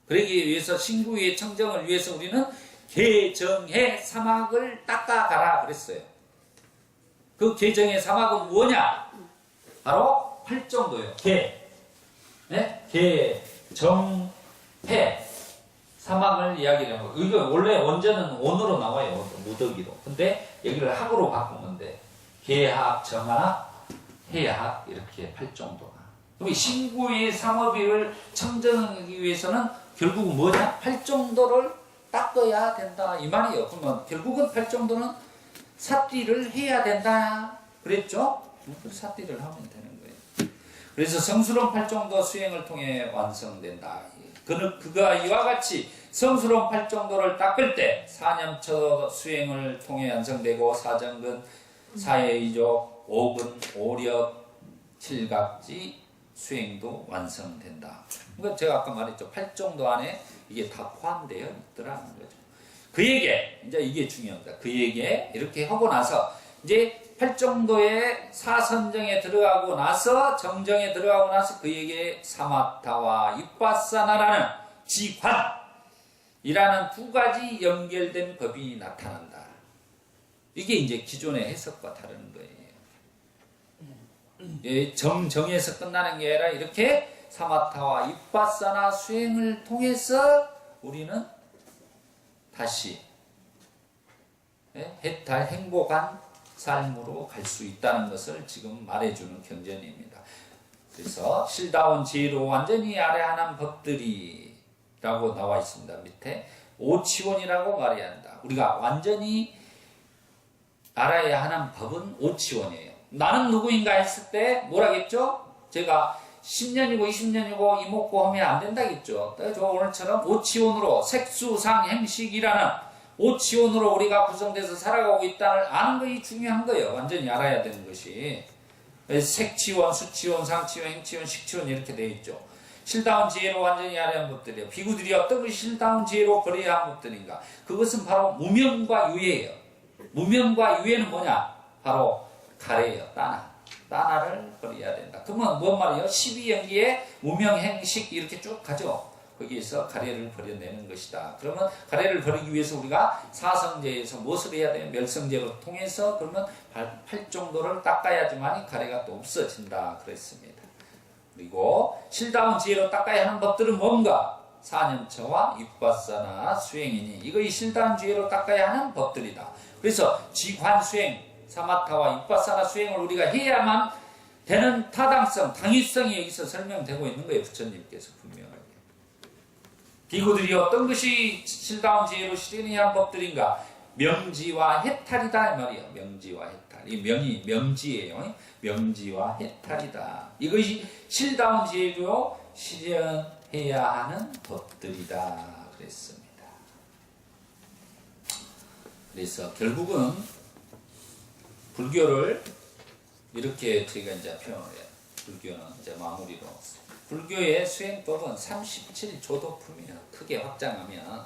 그러기 위해서 신구의의 청정을 위해서 우리는 개정의 사막을 닦아가라 그랬어요. 그 개정의 사막은 뭐냐? 바로 8정도예요. 개정해 사막을 이야기를 하는 거예요. 이거 원래 원제는 원으로 나와요. 무더기로. 근데 여기를 학으로 바꾸면 돼. 개학, 정학, 해학 이렇게 8정도가. 그럼 신구의 삼업을 청정하기 위해서는 결국은 뭐냐? 8정도를 닦아야 된다 이 말이에요. 그러면 결국은 8정도는 삿띠를 해야 된다 그랬죠? 삿띠를 하면 되는 그래서 성스러운 팔정도 수행을 통해 완성된다. 그가 이와 같이 성스러운 팔정도를 닦을 때 사념처 수행을 통해 완성되고 사정근, 사예의족, 오근, 오력, 칠각지 수행도 완성된다. 그러니까 제가 아까 말했죠. 팔정도 안에 이게 다 포함되어 있더라는 거죠. 그에게 이제 이게 중요합니다. 그에게 이렇게 하고 나서 이제 팔정도의 사선정에 들어가고 나서 정정에 들어가고 나서 그에게 사마타와 이빠사나라는 지관이라는 두 가지 연결된 법이 나타난다. 이게 이제 기존의 해석과 다른 거예요. 정에서 끝나는 게 아니라 이렇게 사마타와 이빠사나 수행을 통해서 우리는 다시 해탈 행복한 삶으로 갈 수 있다는 것을 지금 말해주는 경전입니다. 그래서 실다운 지혜로 완전히 알아야 하는 법들이 라고 나와 있습니다. 밑에 오치원이라고 말해야 한다. 우리가 완전히 알아야 하는 법은 오치원이에요. 나는 누구인가 했을 때 뭐라겠죠? 제가 10년이고 20년이고 이목구 하면 안 된다겠죠. 저 오늘처럼 오치원으로 색수상행식이라는 오치원으로 우리가 구성돼서 살아가고 있다는 아는 것이 중요한 거예요. 완전히 알아야 되는 것이. 색치원, 수치원, 상치원, 행치원, 식치원 이렇게 되어 있죠. 실다운 지혜로 완전히 알아야 하는 법들이에요. 비구들이 어떤 것이 실다운 지혜로 버려야 하는 법들인가? 그것은 바로 무명과 유예예요. 무명과 유예는 뭐냐? 바로 가래예요. 따나를 버려야 된다. 그러면 뭔 말이에요? 12연기에 무명행식 이렇게 쭉 가죠. 거기에서 가래를 버려내는 것이다. 그러면 가래를 버리기 위해서 우리가 사성제에서 무엇을 해야 돼요? 멸성제로 통해서 그러면 팔정도를 닦아야지만 가래가 또 없어진다. 그랬습니다. 그리고 실다운 지혜로 닦아야 하는 법들은 뭔가? 사념처와 입바사나 수행이니 이것이 실다운 지혜로 닦아야 하는 법들이다. 그래서 지관수행, 사마타와 입바사나 수행을 우리가 해야만 되는 타당성, 당위성이 여기서 설명되고 있는 거예요. 부처님께서 분명하게. 비구들이 어떤 것이 실다운 지혜로 실현해야 하는 법들인가? 명지와 해탈이다 이 말이에요. 명지와 해탈. 이 명이 명지예요. 명지와 해탈이다. 이것이 실다운 지혜로 실현해야 하는 법들이다. 그랬습니다. 그래서 결국은 불교를 이렇게 제가 이제 표현을 해요. 불교는 이제 마무리로. 불교의 수행법은 37조도품이야. 크게 확장하면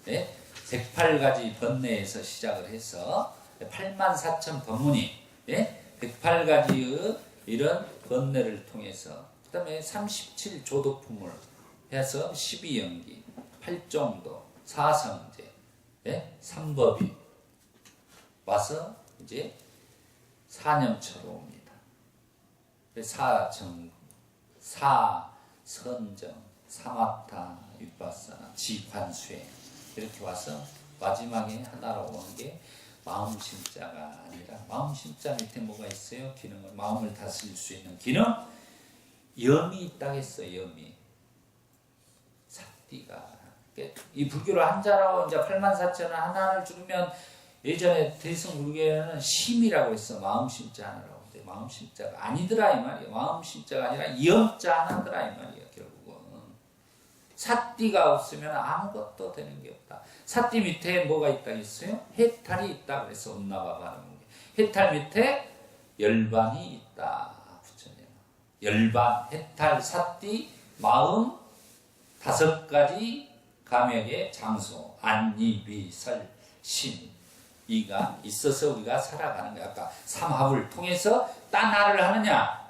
108가지 번뇌에서 시작을 해서 84,000 법문이 108가지의 이런 번뇌를 통해서 그 다음에 37조도품을 해서 12연기, 8정도, 사성제, 3법이 와서 이제 사념처로 옵니다. 사선정, 사마타, 윗바사나, 지관수행 이렇게 와서 마지막에 하나로 오는 게 마음심자가 아니라 마음심자 밑에 뭐가 있어요? 기능을 마음을 다스릴 수 있는 기능 염이 있다고 했어요. 염이 삿띠가 이 불교를 한자로 이제 84,000원 하나를 줄이면 예전에 대승불교에는 심이라고 했어. 마음심자 하나라고. 마음심자가 아니더라 이 말이에요. 마음심자가 아니라 염자 하나더라 이 말이에요. 결국은 삿띠가 없으면 아무것도 되는 게 없다. 삿띠 밑에 뭐가 있다 했어요? 해탈이 있다 그래서 온나바 발음한 게. 해탈 밑에 열반이 있다. 부처님. 열반, 해탈, 삿띠, 마음 5가지 감역의 장소, 안니비, 설, 신 이가 있어서 우리가 살아가는 거야. 아까 삼합을 통해서 따나를 하느냐,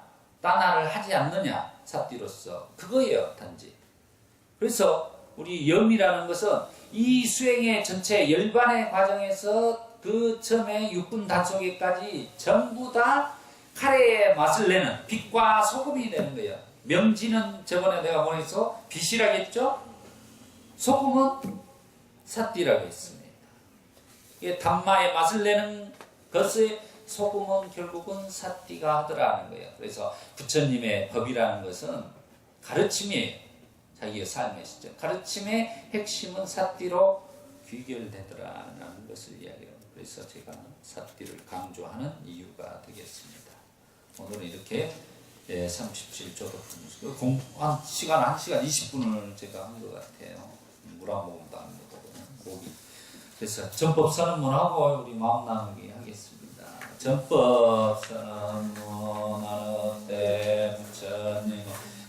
따나를 하지 않느냐, 삿띠로서 그거예요, 단지. 그래서 우리 염이라는 것은 이 수행의 전체 열반의 과정에서 그 처음에 육군 단속에까지 전부 다 카레의 맛을 내는 빛과 소금이 되는 거예요. 명지는 저번에 내가 보내서 빛이라겠죠? 소금은 삿띠라고 했습니다. 이게 담마의 맛을 내는 것의 소금은 결국은 삿띠가 하더라는 거예요. 그래서 부처님의 법이라는 것은 가르침이에요. 자기의 삶의 시점. 가르침의 핵심은 삿띠로 귀결되더라는 것을 이야기합니다. 그래서 제가 삿띠를 강조하는 이유가 되겠습니다. 오늘은 이렇게 예, 37조도 한 시간 20분을 제가 한 것 같아요. 물 한 모금도 안 먹거든요. 고기. 그래서 전법 선언문하고 우리 마음 나누기 하겠습니다. 전법 선언문 하는데 부처님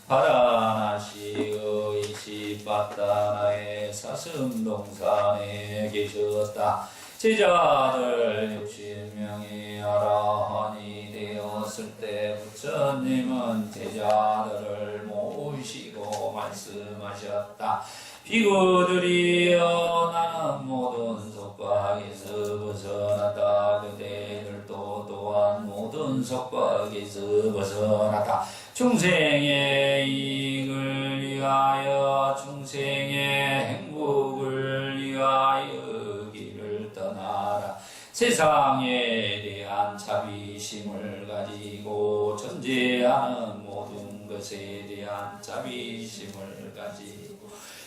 파라나시의 시바타나의 사슴동산에 계셨다. 제자들 60명이 아라한이 되었을 때 부처님은 제자들을 모시고 말씀하셨다. 비구들이여 나는 모든 속박에서 벗어났다. 그대들도 또한 모든 속박에서 벗어났다. 중생의 이익을 위하여 중생의 행복을 위하여 길을 떠나라. 세상에 대한 자비심을 가지고 존재하는 모든 것에 대한 자비심을 가지고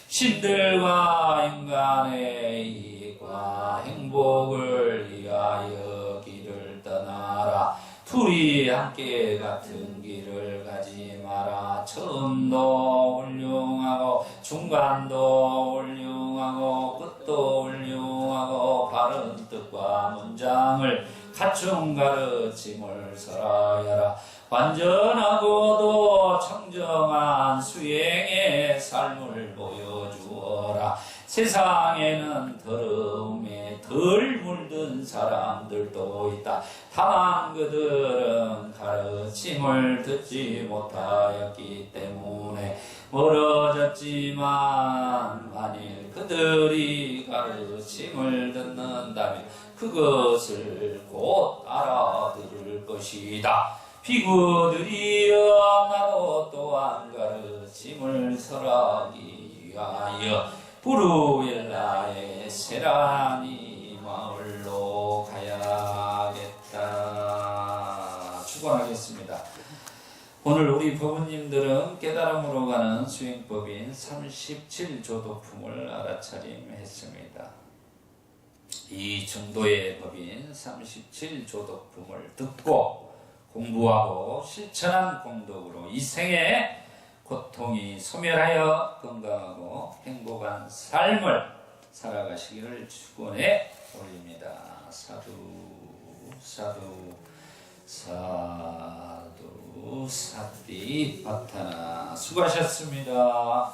신들과 인간의 이익과 행복을 위하여 길을 떠나라. 둘이 함께 같은 길을 가지 마라. 처음도 훌륭하고 중간도 훌륭하고 끝도 훌륭하고 바른 뜻과 문장을 갖춘 가르침을 설하여라. 완전하고도 청정한 수행의 삶을 보여주어라. 세상에는 더러움에 덜 물든 사람들도 있다. 다만 그들은 가르침을 듣지 못하였기 때문에 멀어졌지만 만일 그들이 가르침을 듣는다면 그것을 곧 알아들을 것이다. 비구들이여 나도 또한 가르침을 설하기 위하여 부르엘라의 세라니 마을로 가야겠다. 축원하겠습니다. 오늘 우리 법원님들은 깨달음으로 가는 수행법인 37조도품을 알아차림했습니다. 이 정도의 법인 37조도품을 듣고 공부하고 실천한 공덕으로 이 생에 고통이 소멸하여 건강하고 행복한 삶을 살아가시기를 축원해 올립니다. 사두 사두 사두 사띠 파타나. 수고하셨습니다.